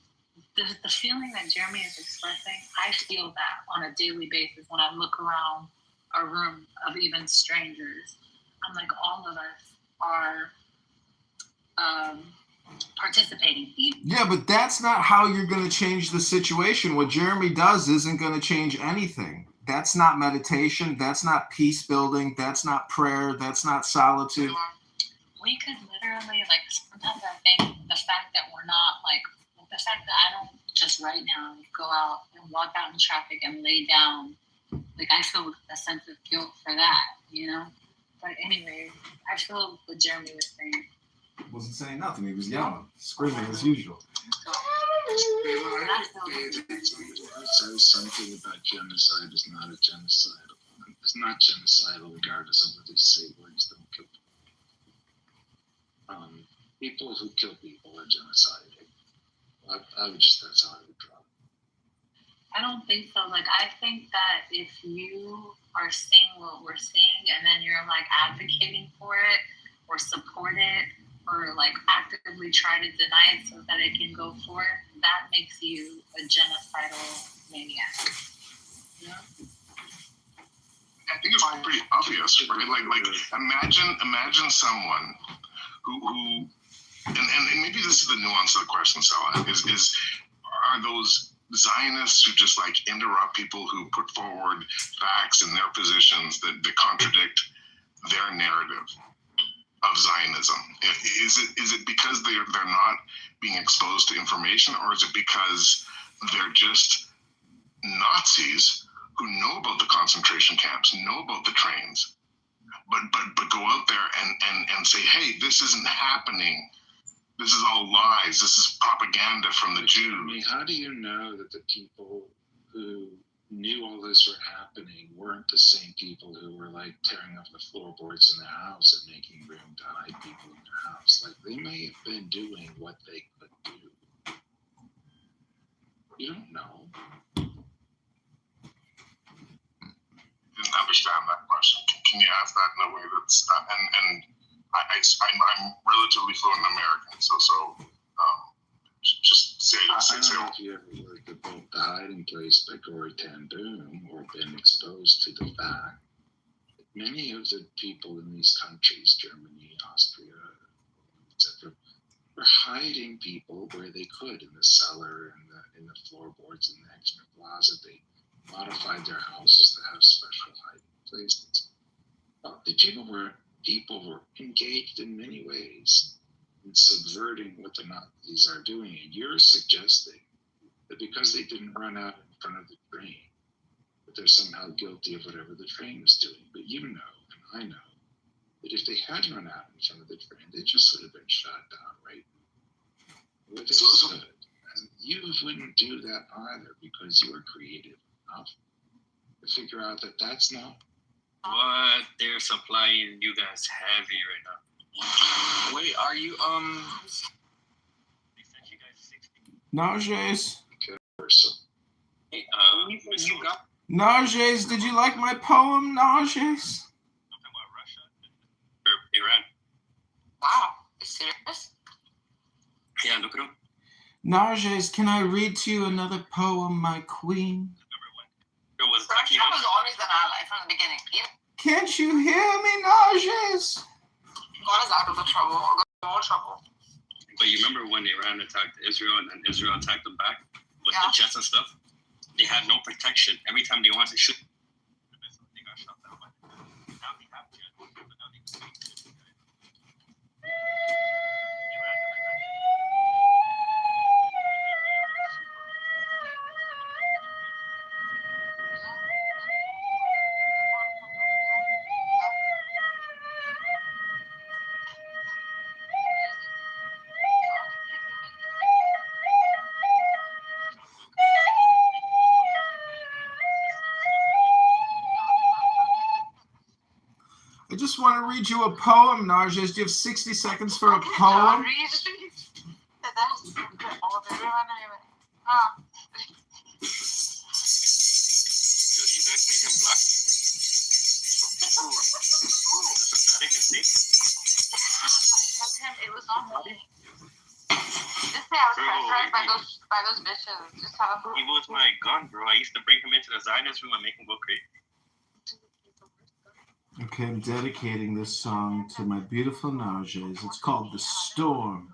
Speaker 15: The feeling that Jeremy is expressing, I feel that on a daily basis when I look around a room of even strangers. I'm like, all of us are participating.
Speaker 7: Yeah, but that's not how you're going to change the situation. What Jeremy does isn't going to change anything. That's not meditation. That's not peace building. That's not prayer. That's not solitude.
Speaker 15: We could literally, like, sometimes I think the fact that we're not, like, the fact that I don't just right now go out and walk out in traffic and lay down, like, I feel a sense of guilt for that, you know? But anyway, I feel what Jeremy was saying.
Speaker 7: Wasn't saying nothing. He was yelling, screaming as usual.
Speaker 9: Says something about genocide is not a genocidal. It's not genocidal regardless of whether you say words don't kill people. People who kill people are genociding. I would just, that's how I would draw it.
Speaker 15: I don't think so. Like, I think that if you are seeing what we're seeing and then you're like advocating for it or support it or like actively try to deny it so that it can go forward, that makes you a genocidal maniac. You know?
Speaker 8: I think it's pretty obvious, right? Like imagine someone who and maybe this is the nuance of the question, Sala, is are those Zionists who just like interrupt people who put forward facts and their positions that contradict their narrative of Zionism? Is it because they're not being exposed to information, or is it because they're just Nazis who know about the concentration camps, know about the trains, but go out there and say, hey, this isn't happening. This is all lies. This is propaganda from the Jews.
Speaker 9: I mean, how do you know that the people who knew all this were happening weren't the same people who were like tearing up the floorboards in their house and making room to hide people in their house? Like, they may have been doing what they could do. You don't know.
Speaker 8: Didn't understand that question. Can you ask that in a way that's and I'm relatively fluent in American, so just say
Speaker 9: I don't know if you ever worked at both the hiding place by Corey Ten Boom or been exposed to the fact that many of the people in these countries, Germany, Austria, etc., were hiding people where they could, in the cellar, in the floorboards, in the extra closet. They modified their houses to have special hiding places. Well, the people were engaged in many ways in subverting what the Nazis are doing. And you're suggesting that because they didn't run out in front of the train, that they're somehow guilty of whatever the train was doing. But you know, and I know, that if they had run out in front of the train, they just would have been shot down right where they stood. And you wouldn't do that either because you are creative enough to figure out that that's not
Speaker 16: what they're supplying you guys heavy right now.
Speaker 12: Wait, are you
Speaker 16: They sent you guys 60.
Speaker 7: Nages.
Speaker 12: you got
Speaker 7: Nages, did you like my poem, Nages?
Speaker 16: I'm talking about Russia or Iran.
Speaker 1: Wow, you serious?
Speaker 16: Yeah, look at them.
Speaker 7: Nages, can I read to you another poem, my queen?
Speaker 16: It was
Speaker 1: Russia was always an ally from the beginning.
Speaker 7: Can't you hear me, Nages?
Speaker 1: God is out of the trouble. God is all trouble.
Speaker 16: But you remember when Iran attacked Israel and then Israel attacked them back with the jets and stuff? They had no protection. Every time they wanted to shoot, they got shot down by them. Now they have jets, but now they can shoot you guys.
Speaker 7: I just want to read you a poem, Najes. Do you have 60 seconds for a poem?
Speaker 1: It was on me. Just say I was pressurized by those bitches. Just have him.
Speaker 16: He was my gun, bro. I used to bring him into the Zionist room and make him go crazy.
Speaker 7: Okay, I'm dedicating this song to my beautiful Najes. It's called The Storm.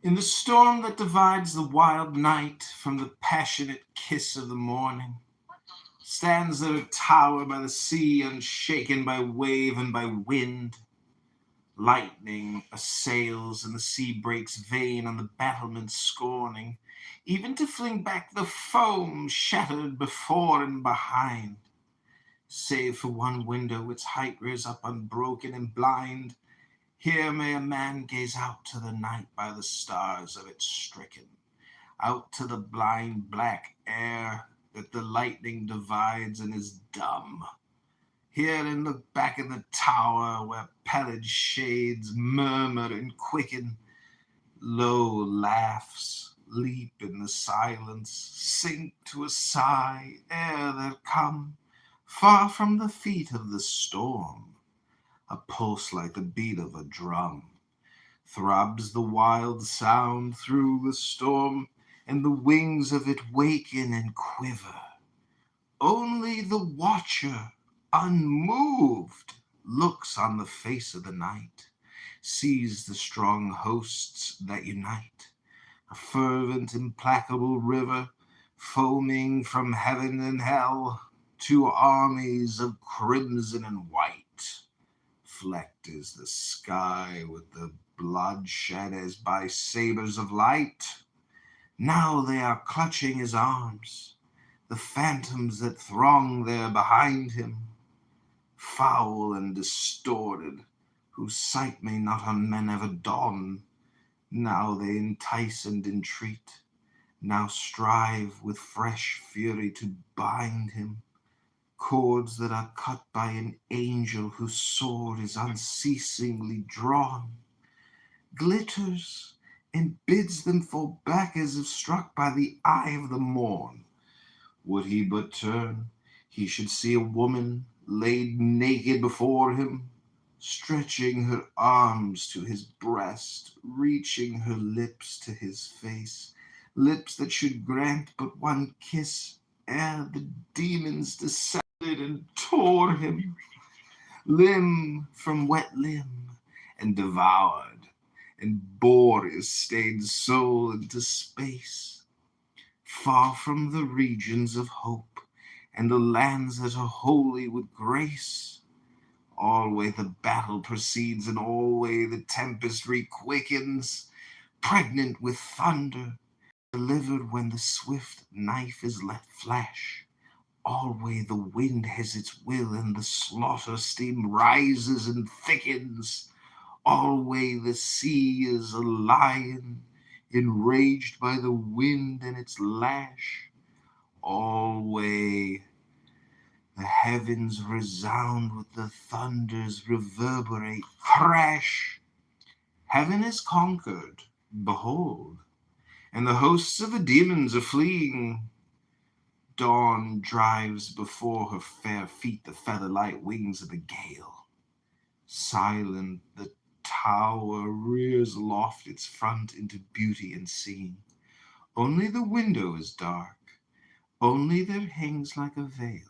Speaker 7: In the storm that divides the wild night from the passionate kiss of the morning, stands there a tower by the sea, unshaken by wave and by wind. Lightning assails and the sea breaks vain on the battlements scorning, even to fling back the foam shattered before and behind. Save for one window, its height rears up unbroken and blind. Here may a man gaze out to the night by the stars of it stricken, out to the blind black air that the lightning divides and is dumb. Here in the back of the tower, where pallid shades murmur and quicken, low laughs leap in the silence, sink to a sigh ere there come, far from the feet of the storm, a pulse like the beat of a drum. Throbs the wild sound through the storm, and the wings of it waken and quiver. Only the watcher, unmoved, looks on the face of the night, sees the strong hosts that unite, a fervent, implacable river, foaming from heaven and hell, two armies of crimson and white. Flecked is the sky with the bloodshed as by sabers of light. Now they are clutching his arms, the phantoms that throng there behind him, foul and distorted, whose sight may not on men ever dawn. Now they entice and entreat, now strive with fresh fury to bind him, cords that are cut by an angel whose sword is unceasingly drawn, glitters and bids them fall back as if struck by the eye of the morn. Would he but turn, he should see a woman laid naked before him, stretching her arms to his breast, reaching her lips to his face, lips that should grant but one kiss ere the demons descended and tore him, limb from wet limb, and devoured, and bore his stained soul into space, far from the regions of hope and the lands that are holy with grace. Alway the battle proceeds, and alway the tempest requickens, pregnant with thunder, delivered when the swift knife is let flash. Alway the wind has its will, and the slaughter steam rises and thickens. Alway the sea is a lion, enraged by the wind and its lash. Alway the heavens resound with the thunders, reverberate, crash. Heaven is conquered, behold, and the hosts of the demons are fleeing. Dawn drives before her fair feet the feather-light wings of the gale. Silent the tower rears aloft its front into beauty and scene. Only the window is dark, only there hangs like a veil.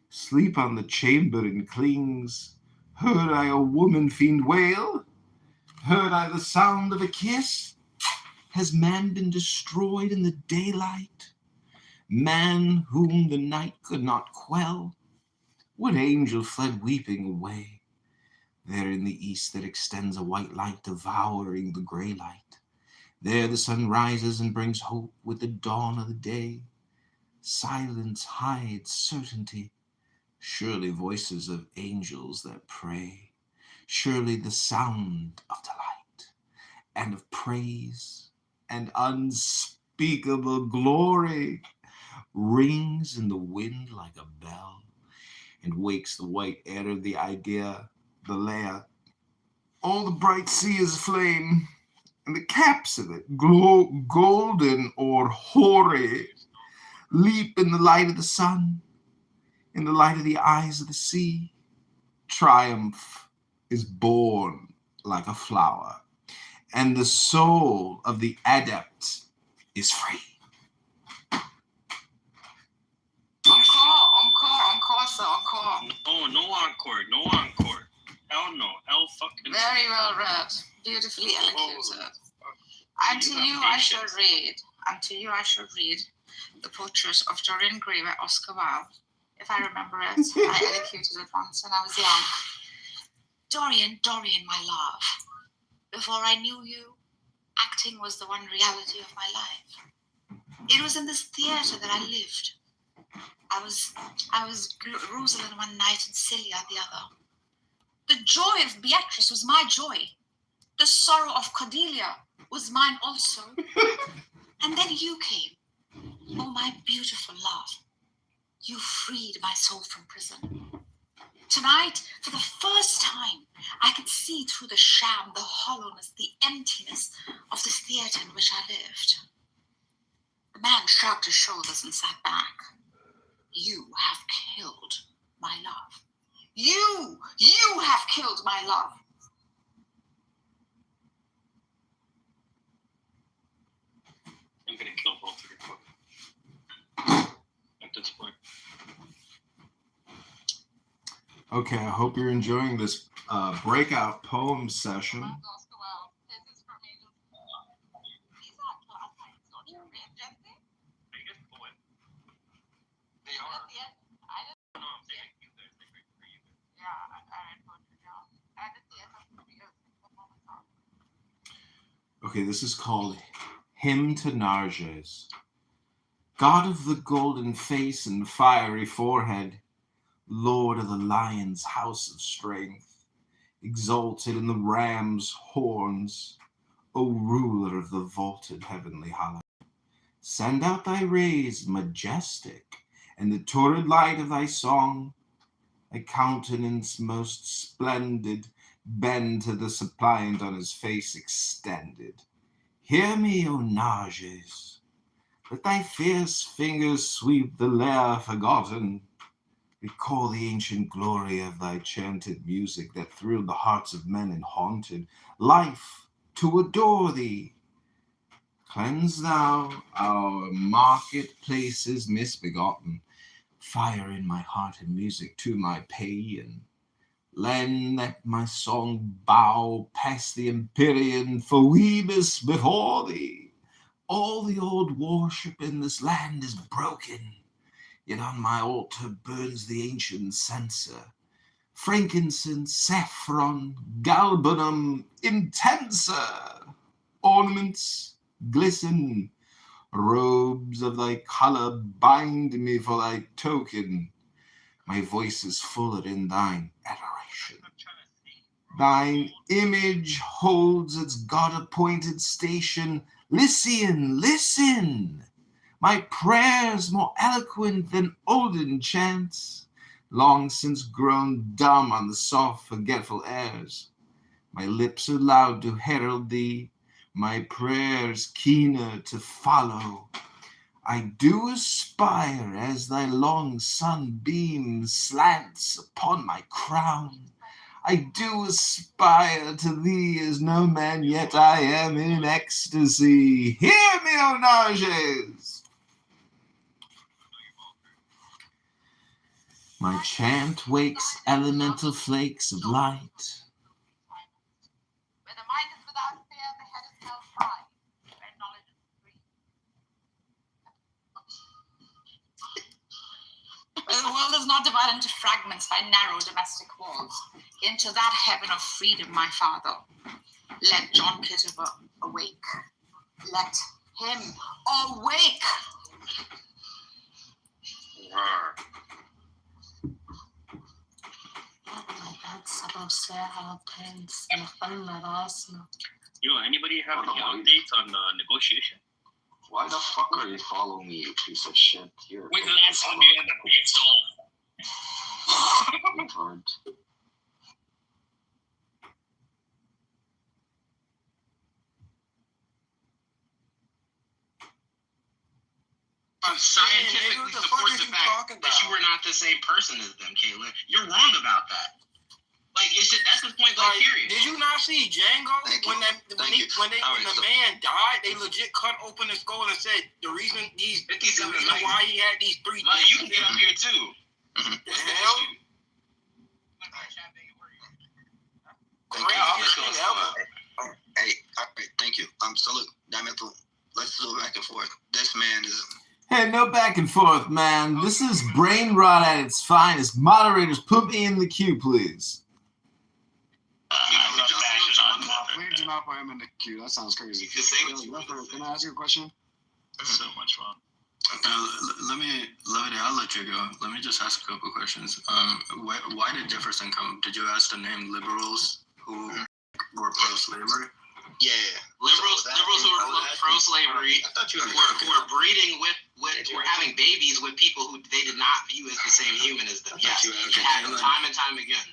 Speaker 7: Sleep on the chamber and clings. Heard I a woman fiend wail? Heard I the sound of a kiss? Has man been destroyed in the daylight? Man whom the night could not quell? What angel fled weeping away? There in the east that extends a white light, devouring the gray light. There the sun rises and brings hope with the dawn of the day. Silence hides certainty. Surely voices of angels that pray. Surely the sound of delight and of praise and unspeakable glory rings in the wind like a bell and wakes the white air of the idea, the layer. All the bright sea is flame, and the caps of it glow golden or hoary, leap in the light of the sun, in the light of the eyes of the sea. Triumph is born like a flower, and the soul of the adept is free.
Speaker 1: Encore, sir, encore.
Speaker 16: No encore, no encore. Hell no, hell fucking.
Speaker 1: Very well read, beautifully elocuted. And to you I shall read, the portrait of Dorian Gray by Oscar Wilde. If I remember it, I elocuted it once when I was young. Dorian, my love. Before I knew you, acting was the one reality of my life. It was in this theatre that I lived. I was Rosalind one night and Celia the other. The joy of Beatrice was my joy. The sorrow of Cordelia was mine also. And then you came. Oh, my beautiful love. You freed my soul from prison.
Speaker 6: Tonight, for the first time, I could see through the sham, the hollowness, the emptiness of this theater in which I lived. The man shrugged his shoulders and sat back. You have killed my love. You have killed my love.
Speaker 16: I'm gonna kill both of you at this point.
Speaker 7: Okay, I hope you're enjoying this breakout poem session. Okay, this is called Hymn to Narges. God of the golden face and fiery forehead, Lord of the lion's house of strength, exalted in the ram's horns, O ruler of the vaulted heavenly hollow, send out thy rays majestic, and the torrid light of thy song, thy countenance most splendid, bend to the suppliant on his face extended. Hear me, O Narges, let thy fierce fingers sweep the lair forgotten. Recall the ancient glory of thy chanted music that thrilled the hearts of men and haunted life to adore thee. Cleanse thou our marketplaces misbegotten, fire in my heart and music to my paean. Lend that my song bow past the empyrean Phoebus before thee. All the old worship in this land is broken, yet on my altar burns the ancient censer. Frankincense, saffron, galbanum intensa. Ornaments glisten, robes of thy color bind me for thy token. My voice is fuller in thine adoration. Thine image holds its God-appointed station. Lycian, listen! My prayers more eloquent than olden chants, long since grown dumb on the soft, forgetful airs. My lips are loud to herald thee, my prayers keener to follow. I do aspire as thy long sunbeam slants upon my crown. I do aspire to thee as no man, yet I am in ecstasy. Hear me, O Narges! My chant wakes elemental flakes of light.
Speaker 6: Where the mind is without fear, the head is held high. Where knowledge is free. Where the world is not divided into fragments by narrow domestic walls. Into that heaven of freedom, my father, let John Kitover awake. Let him awake.
Speaker 16: Yo, anybody have any updates on negotiation?
Speaker 12: Why the fuck are you following me, you piece of shit? You're
Speaker 16: When's the last time you had the
Speaker 12: retard.
Speaker 2: Scientifically supports the fact that you were not the same person as them, Kayla. You're wrong about that. Like, it's just, that's the point, like, period.
Speaker 17: Did you not see Django when the man died? They legit cut open his skull and said the reason why he had these three.
Speaker 2: You can get up here too.
Speaker 17: The hell?
Speaker 12: Hey, all right, thank you. Salute. Let's go back and forth. This man is.
Speaker 7: Hey, no back and forth, man. This is brain rot at its finest. Moderators, put me in the queue, please.
Speaker 12: Where did you not put him in the queue? That sounds crazy. Can I ask you a question?
Speaker 16: So much fun.
Speaker 12: I'll let you go. Let me just ask a couple questions. Why did Jefferson come? Did you ask to name liberals who were pro-slavery?
Speaker 2: Yeah, liberals who were pro-slavery were breeding with
Speaker 18: were having babies with people who they did not view as the same human as them. Yes, it happened time and time again.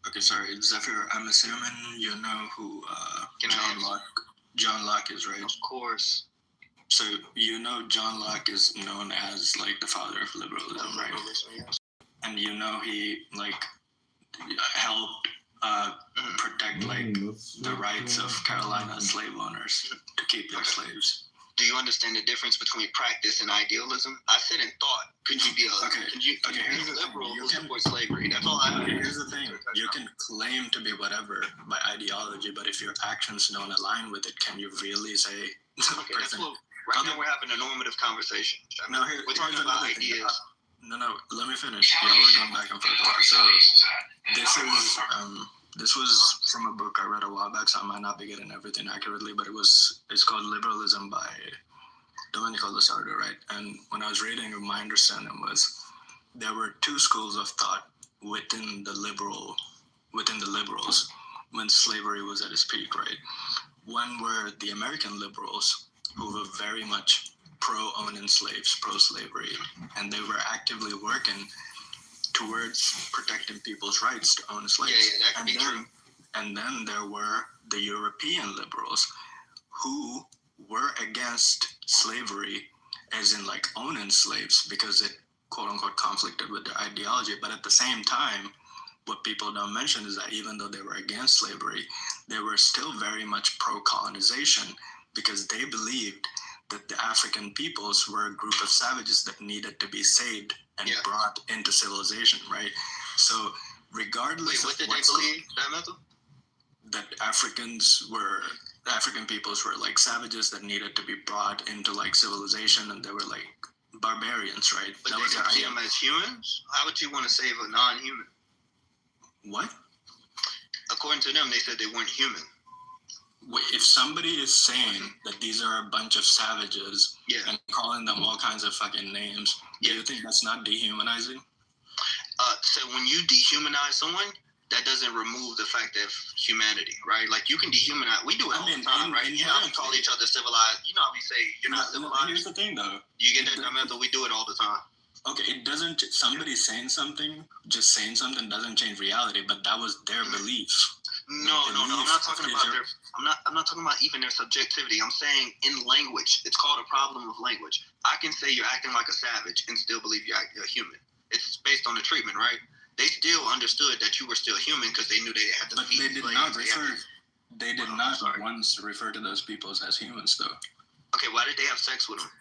Speaker 19: Okay, sorry, Zephyr. I'm assuming you know who John Locke is, right?
Speaker 18: Of course.
Speaker 19: So you know John Locke is known as like the father of liberalism, right? And you know he like helped protect like the rights of Carolina slave owners to keep their slaves.
Speaker 18: Do you understand the difference between practice and idealism? I said in thought. Could you be a liberal who supports slavery? That's all I.
Speaker 19: Here's the thing: you can claim to be whatever by ideology, but if your actions don't align with it, can you really say?
Speaker 18: Okay, that's what. Right now we're having a normative conversation.
Speaker 19: No,
Speaker 18: we're talking about ideas.
Speaker 19: No, let me finish. Yeah, we're going back and forth. So this was from a book I read a while back, so I might not be getting everything accurately, but it's called Liberalism by Domenico Lasardo, right? And when I was reading it, my understanding was there were two schools of thought within the liberals when slavery was at its peak, right? One were the American liberals, who were very much pro-owning slaves, pro-slavery, and they were actively working towards protecting people's rights to own slaves.
Speaker 18: Yeah, that could be true.
Speaker 19: And then there were the European liberals who were against slavery, as in like owning slaves, because it quote unquote conflicted with their ideology. But at the same time, what people don't mention is that even though they were against slavery, they were still very much pro-colonization, because they believed that the African peoples were a group of savages that needed to be saved and brought into civilization, right? So regardless
Speaker 18: what did they believe,
Speaker 19: that African peoples were like savages that needed to be brought into like civilization, and they were like barbarians, right?
Speaker 18: But that they see them as humans? How would you want to save a non-human?
Speaker 19: What?
Speaker 18: According to them, they said they weren't human.
Speaker 19: Wait, if somebody is saying that these are a bunch of savages and calling them all kinds of fucking names, do you think that's not dehumanizing?
Speaker 18: So when you dehumanize someone, that doesn't remove the fact of humanity, right? Like you can dehumanize. We do it all the time, right? You know, we call each other civilized. You know how we say you're not civilized.
Speaker 19: Here's the thing, though.
Speaker 18: You get that method? We do it all the time.
Speaker 19: Okay, it doesn't. Somebody saying something, just saying something doesn't change reality. But that was their belief.
Speaker 18: No. I'm not talking about their. I'm not talking about even their subjectivity. I'm saying in language, it's called a problem of language. I can say you're acting like a savage and still believe you're a human. It's based on the treatment, right? They still understood that you were still human because they knew they had to.
Speaker 19: But they did not refer. They did not once refer to those peoples as humans, though.
Speaker 18: Okay, why did they have sex with them?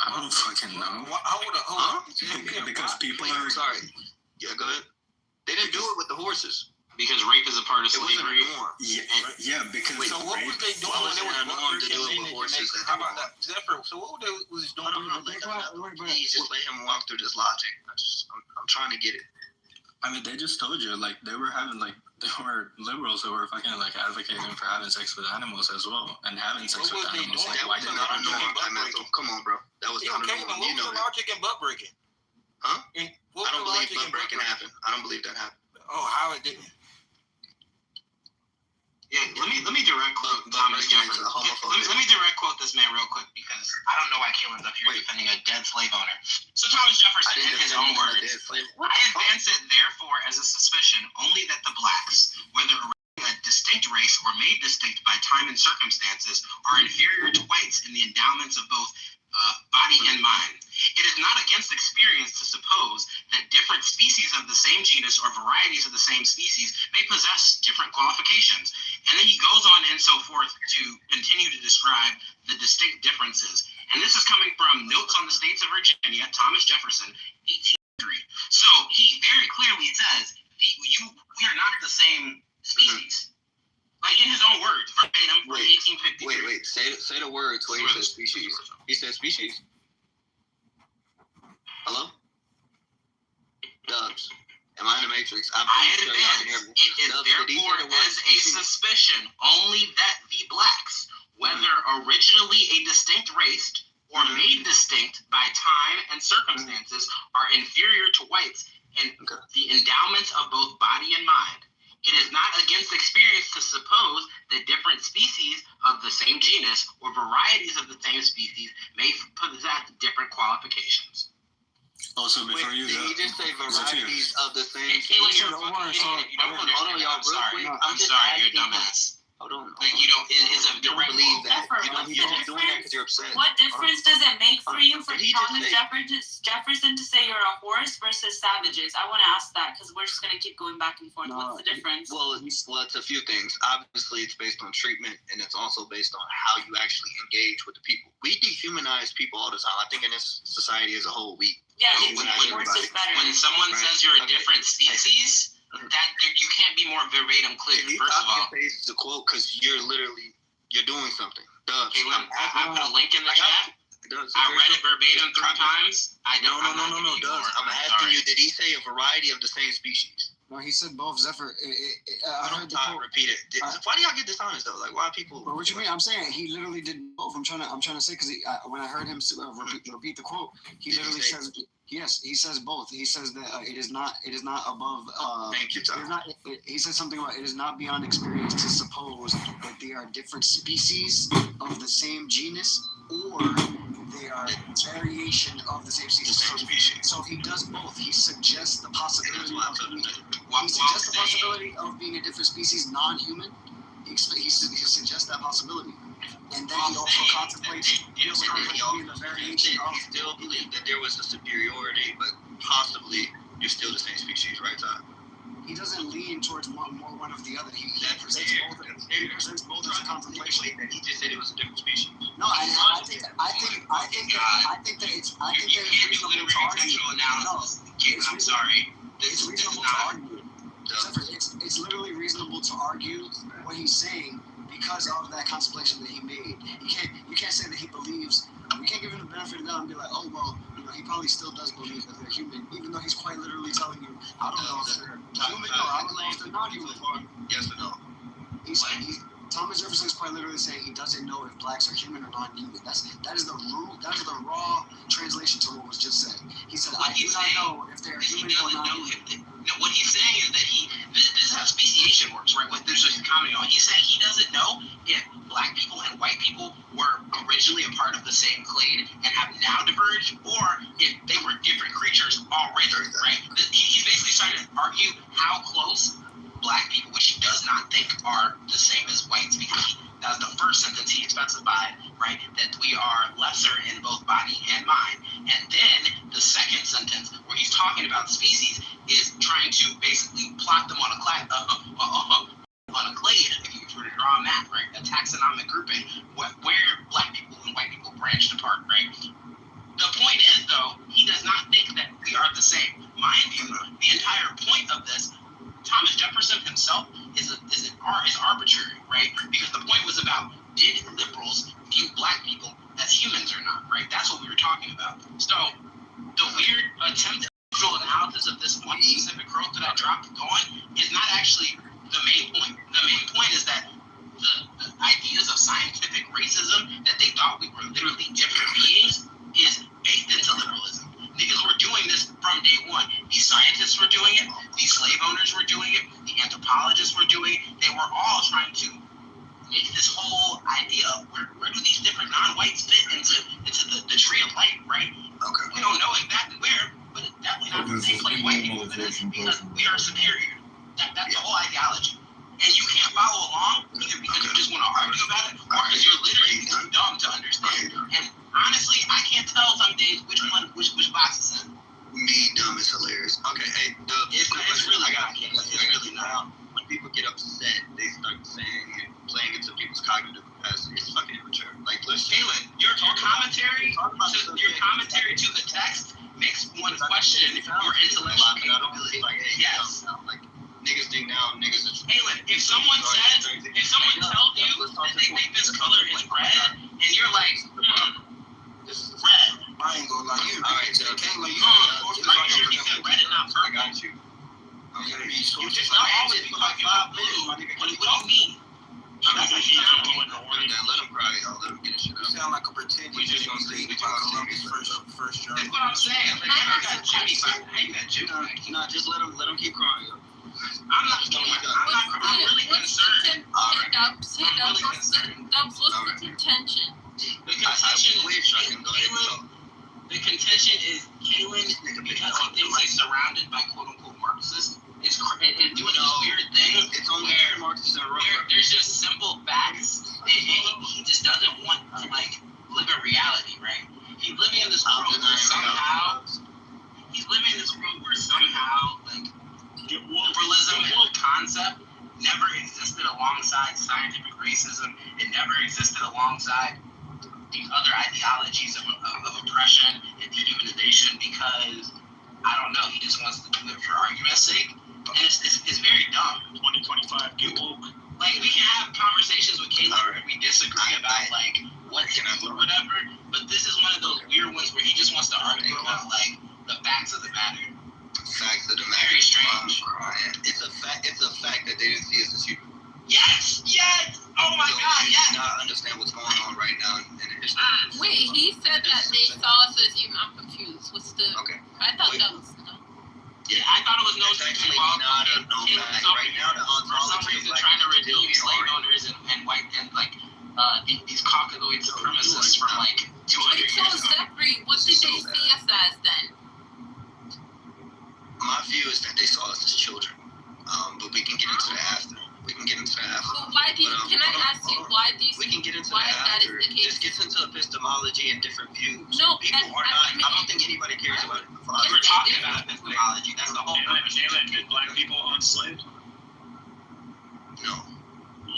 Speaker 19: I don't fucking know. Because people are.
Speaker 18: Sorry. Yeah, go ahead. They didn't do it with the horses.
Speaker 12: Because rape is a part of slavery.
Speaker 19: Yeah, because.
Speaker 17: Wait, so what was they doing when they were
Speaker 18: norm to do it with horses?
Speaker 17: How about that, Zephyr? So what was doing?
Speaker 18: Please just let him walk through this logic. I'm trying to get it.
Speaker 19: I mean, they just told you like they were liberals who were fucking like advocating for having sex with animals as well, and having sex with animals. Like, why did they do that?
Speaker 18: Come on, bro. That was not
Speaker 17: okay. What was the logic in butt breaking?
Speaker 18: Huh? I don't believe butt breaking happened. I don't believe that happened.
Speaker 17: Oh, how it didn't?
Speaker 12: Yeah, let me direct quote Thomas Jefferson. Let me direct quote this man real quick because I don't know why Caitlin's up here defending a dead slave owner. So Thomas Jefferson, in his own words, I advance it therefore as a suspicion only that the blacks, whether a distinct race or made distinct by time and circumstances, are inferior to whites in the endowments of both body and mind. It is not against experience to suppose that different species of the same genus or varieties of the same species may possess different qualifications. And then he goes on and so forth to continue to describe the distinct differences. And this is coming from Notes on the States of Virginia, Thomas Jefferson, 1803. So he very clearly says, we are not the same species. Like in his own words, verbatim, from 1853.
Speaker 18: Wait. Say the words where he says species. He said species. Hello? Dubs. Am I in the Matrix?
Speaker 12: I advance. It is therefore as a suspicion only that the blacks, whether originally a distinct race or made distinct by time and circumstances, are inferior to whites in the endowments of both body and mind. It is not against experience to suppose that different species of the same genus or varieties of the same species may possess different qualifications.
Speaker 18: Also, before you go, did he just say varieties of the same
Speaker 12: Caleb,
Speaker 18: species?
Speaker 12: you're a fucking idiot. You don't understand.
Speaker 18: Hold on, y'all,
Speaker 12: I'm sorry.
Speaker 18: real quick.
Speaker 12: I'm sorry. You're a dumbass.
Speaker 18: Hold on.
Speaker 12: Like, you don't, it's a direct
Speaker 18: believe that.
Speaker 12: quote.
Speaker 18: You're just doing that because you're upset.
Speaker 20: What difference does it make for you for
Speaker 18: Did he just
Speaker 20: Thomas Jefferson to say you're a horse versus savages? I want to ask that because we're just going to keep going back and forth. What's the difference?
Speaker 18: Well, it's a few things. Obviously, it's based on treatment, and it's also based on how you actually engage with the people. We dehumanize people all the time. I think in this society as a whole, we
Speaker 20: when
Speaker 12: someone says you're a different species, that you can't be more verbatim clear.
Speaker 18: Can you
Speaker 12: First of
Speaker 18: copy
Speaker 12: all,
Speaker 18: and paste the quote because you're doing something. Duh.
Speaker 12: okay, I put a link in the chat. I read it verbatim 3 times.
Speaker 18: No. I'm asking you, did he say a variety of the same species?
Speaker 21: No, he said both. Zephyr. I heard the quote.
Speaker 18: Repeat it. Why do y'all get dishonest though? Like, why people?
Speaker 21: But what you mean? I'm saying he literally did both. I'm trying to say because when I heard him repeat the quote, he literally says yes. He says both. He says that it is not above.
Speaker 18: Thank you, Tom.
Speaker 21: He says something about it is not beyond experience to suppose that they are different species of the same genus or they are variation of the same species. So he does both. He suggests the possibility of being a different species, non-human. He suggests that possibility, and then he also contemplates being the variation of.
Speaker 18: Still believe that there was a superiority, but possibly you're still the same species, right, Todd?
Speaker 21: He doesn't lean towards more one of the other. He presents both as a contemplation.
Speaker 18: He just said it was a different species.
Speaker 21: No, I think that it's reasonable to argue.
Speaker 12: I'm sorry.
Speaker 21: It's reasonable to argue. It's literally reasonable to argue what he's saying because of that contemplation that he made. You can't say that he believes. We can't give him the benefit of the doubt and be like, oh well, he probably still does believe that they're human, even though he's quite literally telling you, I don't know if they're human or I don't know if they're not human.
Speaker 18: Yes or no?
Speaker 21: Thomas Jefferson is quite literally saying he doesn't know if blacks are human or non-human. That is the raw translation to what was just said. He said, I do not know if they're human or non-human.
Speaker 12: What he's saying is that this is how speciation works, right? What there's just a comment on. He's saying he doesn't know if black people and white people were originally a part of the same clade and have now diverged, or if they were different creatures already, right? He's basically trying to argue how close black people, which he does not think are the same as whites, because that's the first sentence he specified, right? That we are lesser in both body and mind. And then the second sentence, where he's talking about species, is trying to basically plot them on a clade, if you were to draw a map, right? A taxonomic grouping, where black people and white people branched apart, right? The point is, though, he does not think that we are the same. Mind you, the entire point of this, Thomas Jefferson himself is arbitrary, right? Because the point was about, did liberals view black people as humans or not, right? That's what we were talking about. So the weird attempt at visual analysis of this one specific quote that I dropped going is not actually the main point. The main point is that the ideas of scientific racism, that they thought we were literally different beings, is baked into liberalism. Niggas were doing this from day one. These scientists were doing it. These slave owners were doing it. The anthropologists were doing it. They were all trying to make this whole idea of where do these different non-whites fit into the tree of life, right? Okay. We don't know exactly where, but it's definitely not the same place white people fit in, because we are superior. That's the whole ideology. And you can't follow along either because you just want to argue about it, or because you're literally too dumb to understand. And honestly, I can't tell some days which box is in.
Speaker 18: Me dumb is hilarious. Okay, hey,
Speaker 12: it's really not.
Speaker 18: When people get upset, they start playing into people's cognitive capacity. It's fucking immature. Like,
Speaker 12: Kaylin, your commentary to the text makes one question your intellectual capability. Yes.
Speaker 18: Like, niggas think now niggas is.
Speaker 12: Kaylin, if someone tells you that they think this color is red, and you're like, this is red.
Speaker 21: I ain't gonna lie, you.
Speaker 18: Alright, so Kaylin,
Speaker 12: are you sure he said red and not purple?
Speaker 18: I got you.
Speaker 12: You just not always be talking about blue. What do you mean?
Speaker 18: Let him cry, y'all. Let him get his shit out.
Speaker 21: You sound like a pretend.
Speaker 18: We just gonna see Columbus first journey.
Speaker 12: That's what I'm saying. Like, I got Jimmy back. I got Jimmy.
Speaker 18: Nah, just let him keep crying, yo.
Speaker 12: I'm really concerned.
Speaker 20: Dubs, what's the contention?
Speaker 12: The contention is Kaylin, because he thinks he's surrounded by quote unquote Marxists, is doing this weird thing. It's only where Marxists in a row. There's just simple facts, and he just doesn't want to like live in reality, right? He's living in this world where somehow like liberalism as a concept never existed alongside scientific racism. It never existed alongside these other ideologies of oppression and dehumanization, because I don't know, he just wants to do it for argument's sake, and it's very dumb.
Speaker 11: 2025, get woke.
Speaker 12: Like, we can have conversations with Caleb and we disagree about like what to do or whatever, but this is one of those weird ones where he just wants to argue about like the facts of the matter.
Speaker 18: Facts of the matter.
Speaker 12: Very strange.
Speaker 18: It's a fact that they didn't see us as human.
Speaker 12: Yes! Oh my God, yes!
Speaker 18: Do not understand what's going on right now in the history.
Speaker 20: Wait, he said that they saw us as human. I'm confused. What's the? Okay. I thought that was.
Speaker 12: Yeah, I thought it was no
Speaker 18: actually not a known fact. Right now, the ontology
Speaker 12: for some reason trying to redeem slave owners and white and like these caucasoid supremacists from like 200 years ago.
Speaker 20: So Zachary, what did they see us as then?
Speaker 18: My view is that they saw us as children, but we can get into that after.
Speaker 20: Well, why do you? Can I ask you why do you?
Speaker 18: We can get into
Speaker 20: why
Speaker 18: that
Speaker 20: that
Speaker 18: after.
Speaker 20: is the case?
Speaker 18: This gets into epistemology and different views.
Speaker 20: No,
Speaker 18: people are not. I don't think anybody cares about it.
Speaker 12: We're talking about epistemology. That's the whole purpose.
Speaker 11: Did black people enslaved?
Speaker 18: No.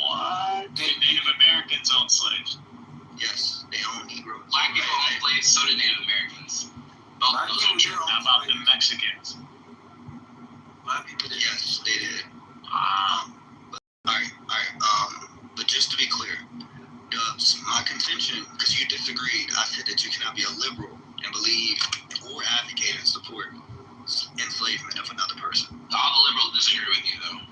Speaker 11: What? Did Native Americans own slaves?
Speaker 18: Yes, they own Negroes.
Speaker 12: Black people own slaves, so did Native Americans. Both those are true.
Speaker 11: How about the Mexicans?
Speaker 18: Black people did. Yes, they did. Alright. But just to be clear, Dubs, my contention, because you disagreed, I said that you cannot be a liberal and believe or advocate and support enslavement of another person.
Speaker 12: All the liberals disagree with you, though.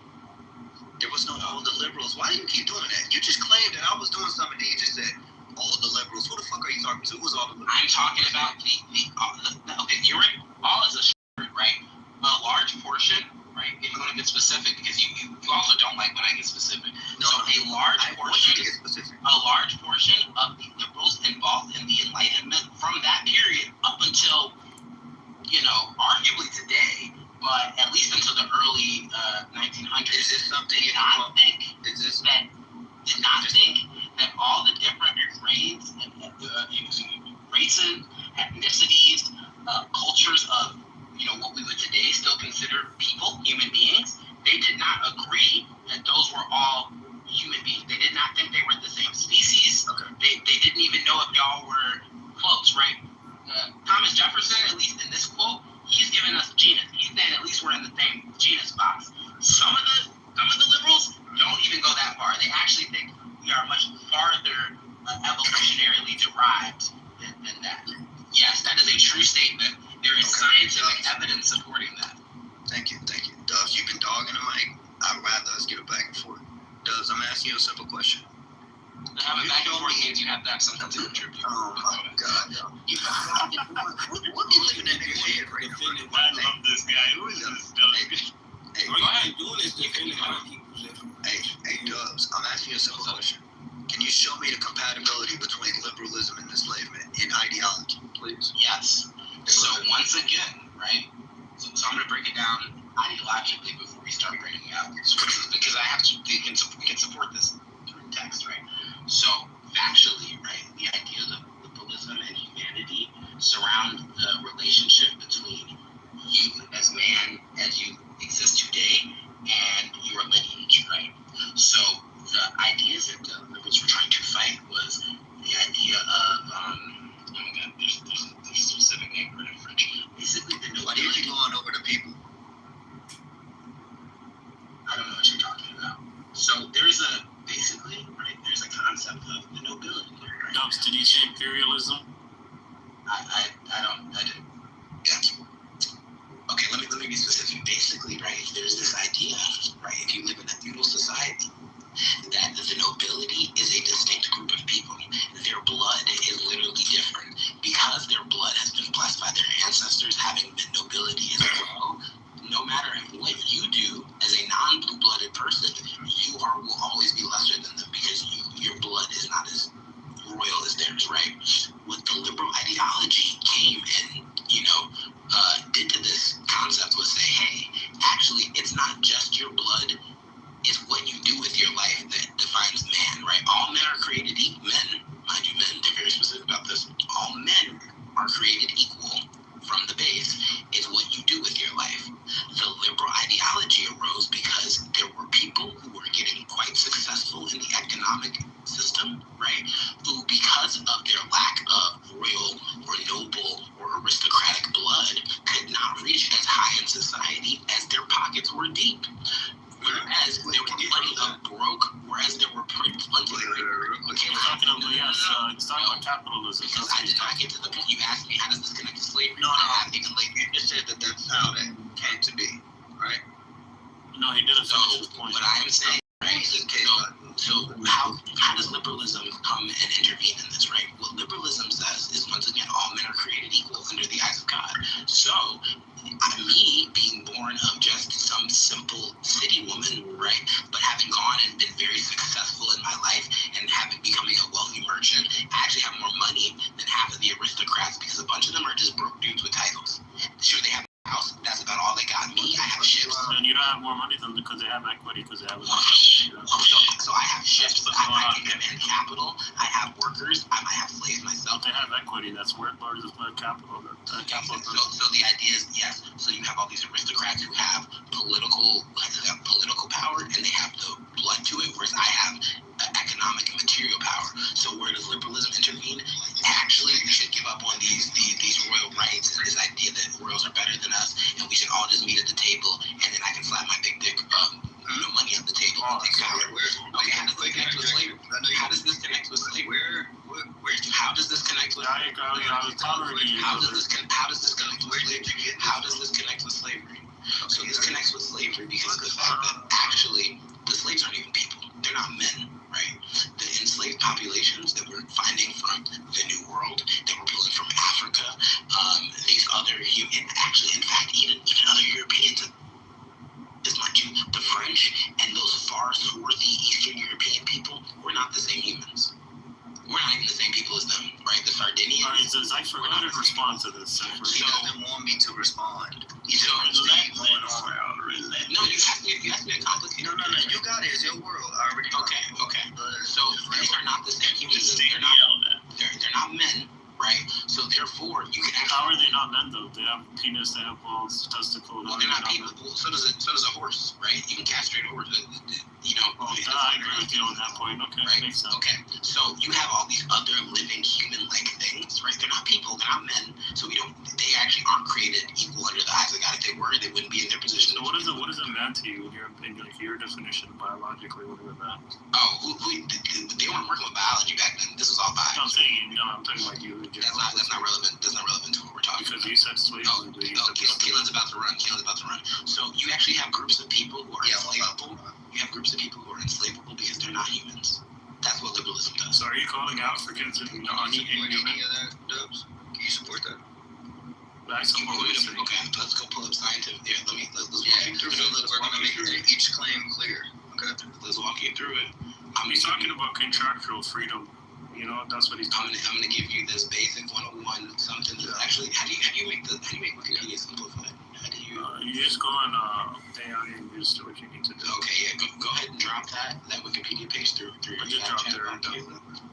Speaker 18: There was no all the liberals. Why do you keep doing that? You just claimed that I was doing something that you just said all the liberals. Who the fuck are you talking to? Who's all the liberals?
Speaker 12: I'm talking about okay, you're right. All is a right? A large portion, right? If you want to get specific, because you also don't like when I get specific.
Speaker 18: No,
Speaker 12: so a large portion of the liberals involved in the Enlightenment from that period up until, arguably today, but at least until the early 1900s.
Speaker 18: Is this something
Speaker 12: did not think that all the different grades, races, ethnicities, cultures of what we would today still consider people, human beings, they did not agree that those were all human beings. They did not think they were the same species. Okay. They didn't even know if y'all were close, right? Thomas Jefferson, at least in this quote, he's giving us genus. He's saying at least we're in the same genus box. Some of the liberals don't even go that far. They actually think we are much farther evolutionarily derived than that. Yes, that is a true statement. There is scientific evidence supporting that.
Speaker 18: Thank you. Dubs, you've been dogging the mic. I'd rather us get it back and forth. Dubs, I'm asking you a simple question.
Speaker 12: To have it back and forth means you have to have something to contribute.
Speaker 18: Oh my God. What are you living in your head right now?
Speaker 11: I love this guy. Who is this Dubs?
Speaker 18: Hey,
Speaker 17: all you ain't doing is defending other people's living.
Speaker 18: Hey, Dubs, I'm asking you a simple question. Can you show me the compatibility between liberalism and enslavement in ideology, please?
Speaker 12: Yes. So once again, right? So I'm going to break it down ideologically before we start breaking it out, because I have to. We can support this through text, right? So factually, right, the ideas of liberalism and humanity surround the relationship between you as man, as you exist today, and your lineage, right? So the ideas that the liberals were trying to fight was the idea of oh my God, there's a specific name for it in French. Basically, the
Speaker 18: Why do you keep going over the people?
Speaker 12: I don't know what you're talking about. So there's a concept of the nobility. Right?
Speaker 11: Dubs, did you say imperialism?
Speaker 12: I didn't.
Speaker 18: Yeah.
Speaker 12: actually, it's not just your blood, it's what you do with your life that defines man, right? All men are created equal. Men, mind you, men, they're very specific about this. All men are created equal from the base. It's what you do with your life. The liberal ideology arose because there were people who were getting quite successful in the economic system, right? Who, because of their lack of royal or noble or aristocratic blood, could not reach as high in society as their pockets were deep. Whereas there were plenty of broke, whereas there were plenty of
Speaker 10: it's talking about capitalism.
Speaker 12: Because I did not get to the point. You asked me, how does this connect to slavery?
Speaker 18: No, you just said that that's how that came to be, right?
Speaker 10: No, he didn't finish his point.
Speaker 12: What I am saying, right? So how does liberalism come and intervene in this, right? What liberalism says is, once again, all men are created equal under the eyes of God. So me being born of just some simple city woman, right, but having gone and been very successful in my life and becoming a wealthy merchant, I actually have more money than half of the aristocrats because a bunch of them are just broke dudes with titles. Sure, they have a house. That's about all they got. Me, I have ships.
Speaker 10: And you don't have more money than because they have equity, because they have
Speaker 12: So I have ships. I can command capital. I have workers. I might have slaves myself.
Speaker 10: They have equity. That's where part of the capital.
Speaker 12: So the idea is, yes. So you have all these aristocrats who have political power, and they have the blood to it, whereas I have economic and material power. So where does liberalism intervene? Actually, we should give up on these royal rights and this idea that royals are better than us, and we should all just meet at the table, and then I can slap my big dick money at the table and take power. Okay, how does this connect with slavery? How does this connect with slavery? How does this connect with slavery? How does this connect with slavery? How does this connect with slavery? So this connects with slavery because of the fact that actually the slaves aren't even people. They're not men, right? The enslaved populations that we're finding from the New World, that we're pulling from Africa, these other human, actually, in fact, even other Europeans, mind you, the French and those far swarthy Eastern European people, we're not the same humans. We're not even the same people as them, right? The Sardinians.
Speaker 10: All right, so I forgot to respond to this.
Speaker 18: He doesn't want me to respond.
Speaker 12: You don't No, you asked me a complicated.
Speaker 18: No, you got it. It's your world. I already know.
Speaker 12: Okay. So these are not the same humans. They're not men, right? So therefore, you can actually.
Speaker 10: How are they not men though? They have penis, they have balls, testicles.
Speaker 12: Well, they're not people. So does a horse, right? You can castrate a horse.
Speaker 10: I agree with you on that point. Okay,
Speaker 12: right?
Speaker 10: Makes sense.
Speaker 12: Okay, so you have all these other living human-like things, right? They're not people, they're not men. So they actually aren't created equal under the eyes of God. If they were, they wouldn't be in their position.
Speaker 10: So what is a man to you, in your opinion, like your definition biologically? What is a man?
Speaker 12: Oh, they weren't working with biology back then. This was all biology.
Speaker 10: I'm talking about you.
Speaker 12: That's not relevant. That's not relevant to what we're talking about.
Speaker 10: Because you said slavery.
Speaker 12: Keelan's about to run. So you actually have groups of people who are enslavable. You have groups of people who are enslavable because they're not humans. That's what liberalism does.
Speaker 10: So are you calling Africans and non-human?
Speaker 18: Any of that, Dubs? Can you support that?
Speaker 10: I support what you're saying.
Speaker 12: Okay, let's go pull up scientific. Yeah, let's walk you through it.
Speaker 18: We're going to make each claim clear. Okay.
Speaker 12: Let's walk you through it.
Speaker 10: He's talking about contractual freedom. That's what he's talking about.
Speaker 12: I'm gonna give you this basic 101 something. Actually, how do you make Wikipedia simplified? How do you?
Speaker 10: You just go on AI and just do what you need to do.
Speaker 12: Okay, yeah. Go ahead and drop that Wikipedia page through your chat.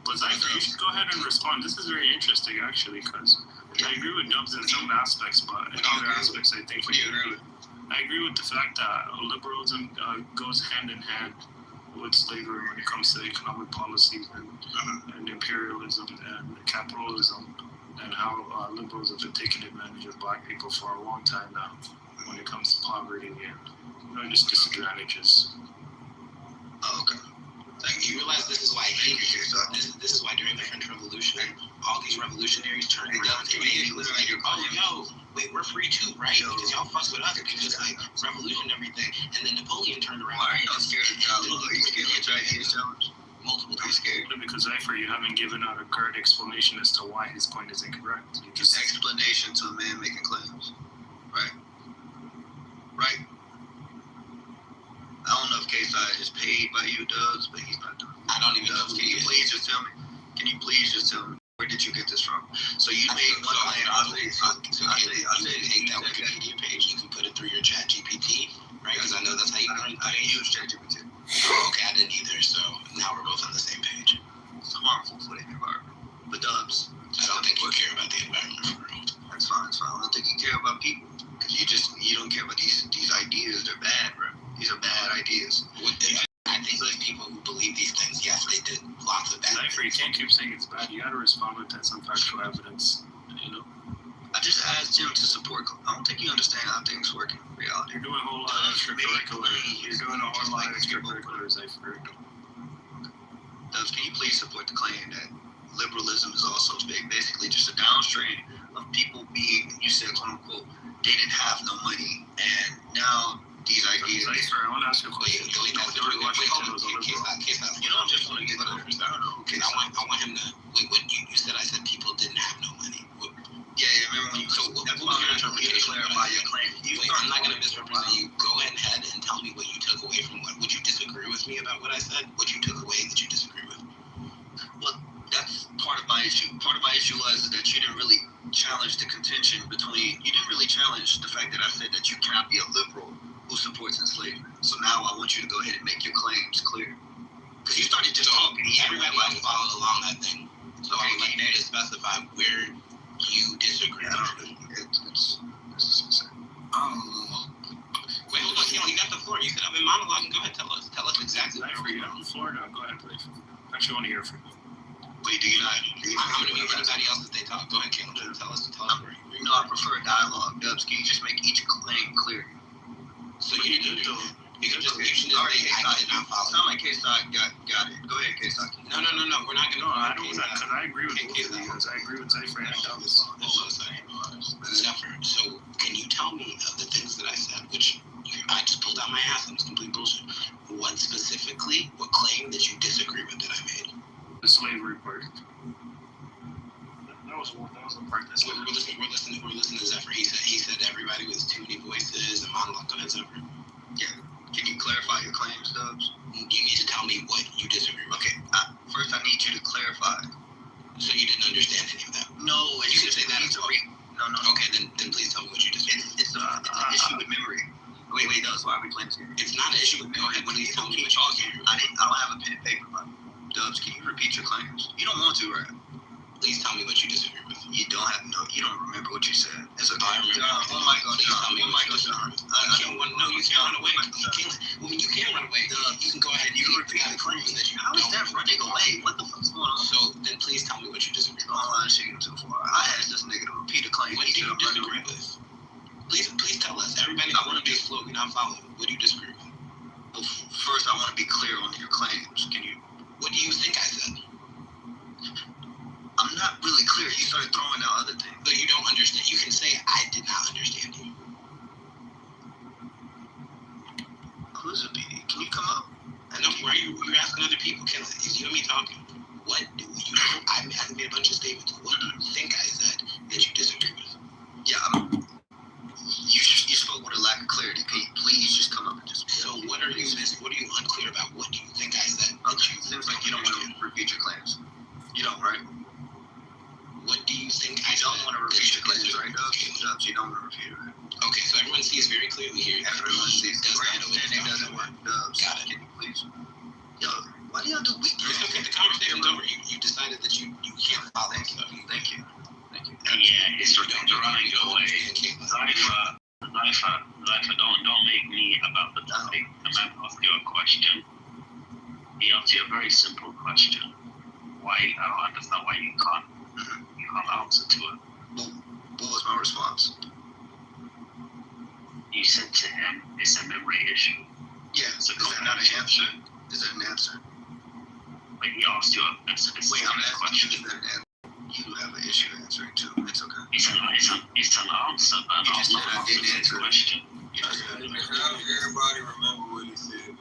Speaker 10: But you should go ahead and respond. This is very interesting, actually, because I agree with Dubs in some aspects, but in other aspects, I think.
Speaker 18: What do you agree with?
Speaker 10: I agree with the fact that liberalism goes hand in hand with slavery when it comes to economic policies and imperialism and capitalism, and how liberals have been taking advantage of black people for a long time now when it comes to poverty and just disadvantages.
Speaker 18: Oh, okay.
Speaker 12: You realize this is why this is why during the French Revolution, all these revolutionaries turned around to wait, we're free too, right? Because y'all fuss with us because revolution and everything. And then Napoleon turned around.
Speaker 18: Why are y'all scared of y'all? Are you scared of his challenge?
Speaker 12: Multiple times.
Speaker 18: Scared?
Speaker 10: Because you haven't given out a correct explanation as to why his point is incorrect. You
Speaker 18: just explanation to a man making claims. Right. I don't know if KSI is paid by you, Dubs, but he's not doing it.
Speaker 12: I don't even know.
Speaker 18: Can you please just tell me? Where did you get this from? So you made one claim.
Speaker 12: I'll say that Wikipedia page. You can put it through your chat GPT, right?
Speaker 19: gotta respond with some factual evidence, you know?
Speaker 18: I just asked him to support. I don't think you understand how things work in reality.
Speaker 19: You're doing a whole lot of extracurriculars. You're doing a whole lot of extracurriculars, I've heard.
Speaker 18: Dubs, can you please support the claim that liberalism is also basically just a downstream of people being, you said, quote unquote, they didn't have no money, and now these ideas.
Speaker 19: Sorry, I want to ask you a question.
Speaker 12: You don't just want to get it over. I want him to. Wait, what you said? I said people didn't have no money.
Speaker 18: Yeah, remember when you. So that's why I'm trying to clarify your claim.
Speaker 12: I'm not going to misrepresent you. Go ahead and tell me what you took away from what. Would you disagree with me about what I said? What you took away that you disagree with?
Speaker 18: Well, that's part of my issue. Part of my issue was that you didn't really challenge the contention between. You didn't really challenge the fact that I said that you cannot be a liberal who supports enslavement. So now I want you to go ahead and make your claims clear. Because you started just talking.
Speaker 12: Everybody else followed along that thing. So I would like you to specify where you disagree.
Speaker 18: It's insane.
Speaker 12: Wait, hold on, Keelan, you got the floor. You said I've been monologuing. Go ahead, tell us exactly where
Speaker 19: you on the floor now. Go ahead, please. I actually want to hear from you.
Speaker 18: Wait, do you not?
Speaker 12: I'm going to mute anybody else as they talk. Go ahead, Keelan. Tell us where you.
Speaker 18: No, I prefer dialogue. Dubs, can you just make each claim clear?
Speaker 12: So you can just
Speaker 18: already. I did not follow. It's not like KSOC got it. Go ahead, KSOC.
Speaker 12: No. We're not going to.
Speaker 19: No, I don't. Because I agree with both of you guys. I agree with Zephyr and Dubs.
Speaker 12: Zephyr, so can you tell me of the things that I said, which I just pulled out my ass and it's complete bullshit. What specifically, what claim that you disagree with that I made?
Speaker 19: The slavery part. That was the part that
Speaker 12: we're listening to Zephyr. He said everybody with too many voices and monologue. Go ahead, Zephyr.
Speaker 18: Yeah. Can you clarify your claims, Dubs?
Speaker 12: You need to tell me what you disagree with.
Speaker 18: Okay. First, I need you to clarify.
Speaker 12: So you didn't understand any of that?
Speaker 18: No,
Speaker 12: you can say that.
Speaker 18: No.
Speaker 12: Okay, then please tell me what you disagree with.
Speaker 18: It's an issue with memory. Wait, Dubs, why are we playing here?
Speaker 12: It's not an issue with. Go ahead. When you tell me what you disagree with.
Speaker 18: I don't have a pen and paper. Dubs, can you repeat your claims? You don't want to, right?
Speaker 12: Please tell me what you disagree with.
Speaker 18: You don't remember what you said. It's okay.
Speaker 12: I remember.
Speaker 18: Oh my God,
Speaker 12: please tell me what you disagree with. You can't run away. You can't run away. You can go ahead and you repeat the claims that you.
Speaker 18: How is that running away? What the fuck's going on?
Speaker 12: So then please tell me what you disagree with.
Speaker 18: Oh, I'm shaking too far. I asked this nigga to repeat a claim.
Speaker 12: What do you disagree with? Please tell us. Everybody, I want to be slow. We're not following. What do you disagree with?
Speaker 18: Well, first, I want to be clear on your claims.
Speaker 12: What do you think I said?
Speaker 18: I'm not really clear. You started throwing out other things.
Speaker 12: But you don't understand. You can say I did not understand you.
Speaker 18: Elizabeth, can you come up?
Speaker 12: No, why you're asking other people? Is you and me talking? What do you? I made a bunch of statements. What do you think I said that you disagree with?
Speaker 18: Yeah, you spoke with a lack of clarity. Can you please just come up and just?
Speaker 12: So what are you unclear about? What do you think I said?
Speaker 18: Okay, seems like you don't want to repeat your claims. You don't, right?
Speaker 12: What do you think
Speaker 18: I don't want to repeat your claims, right? Dubs, you don't want to repeat it, right?
Speaker 12: Okay, so everyone sees very clearly here.
Speaker 18: Everyone sees
Speaker 12: does not know
Speaker 18: it doesn't work. Dubs,
Speaker 12: got it.
Speaker 18: Can you please? Yo, why do y'all do weekly?
Speaker 12: It's okay. The conversation's over. You decided that you can't follow.
Speaker 18: Thank you.
Speaker 16: Yeah, it's running away. Lifa, don't make me about the topic. I'm going to ask you a question. He asked you a very simple question. Why? I don't understand why you can't answer to it.
Speaker 18: What was my response?
Speaker 16: You said to him, it's a memory issue.
Speaker 18: Yeah, so is that not an answer? Is that an answer?
Speaker 16: But he asked you a specific question.
Speaker 18: Is that an answer? You have an issue answering too. It's okay.
Speaker 16: It's an answer, but
Speaker 18: you just said I didn't answer
Speaker 16: the question.
Speaker 5: Everybody remember what he said.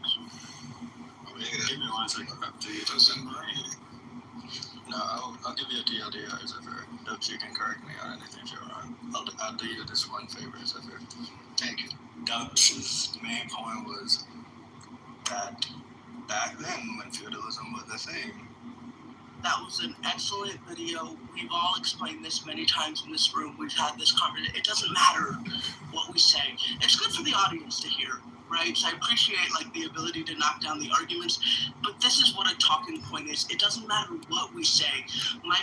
Speaker 5: Give me 1 second.
Speaker 19: No, I'll give you a TLDR, Zephyr. Dubs, you can correct me on anything you're wrong. I'll do you this one favor, Zephyr.
Speaker 18: Thank you.
Speaker 19: Dubs' main point was that back then, when feudalism was a thing,
Speaker 22: that was an excellent video. We've all explained this many times in this room. We've had this conversation. It doesn't matter what we say. It's good for the audience to hear, right? So I appreciate the ability to knock down the arguments, but this is what a talking point is. It doesn't matter what we say. My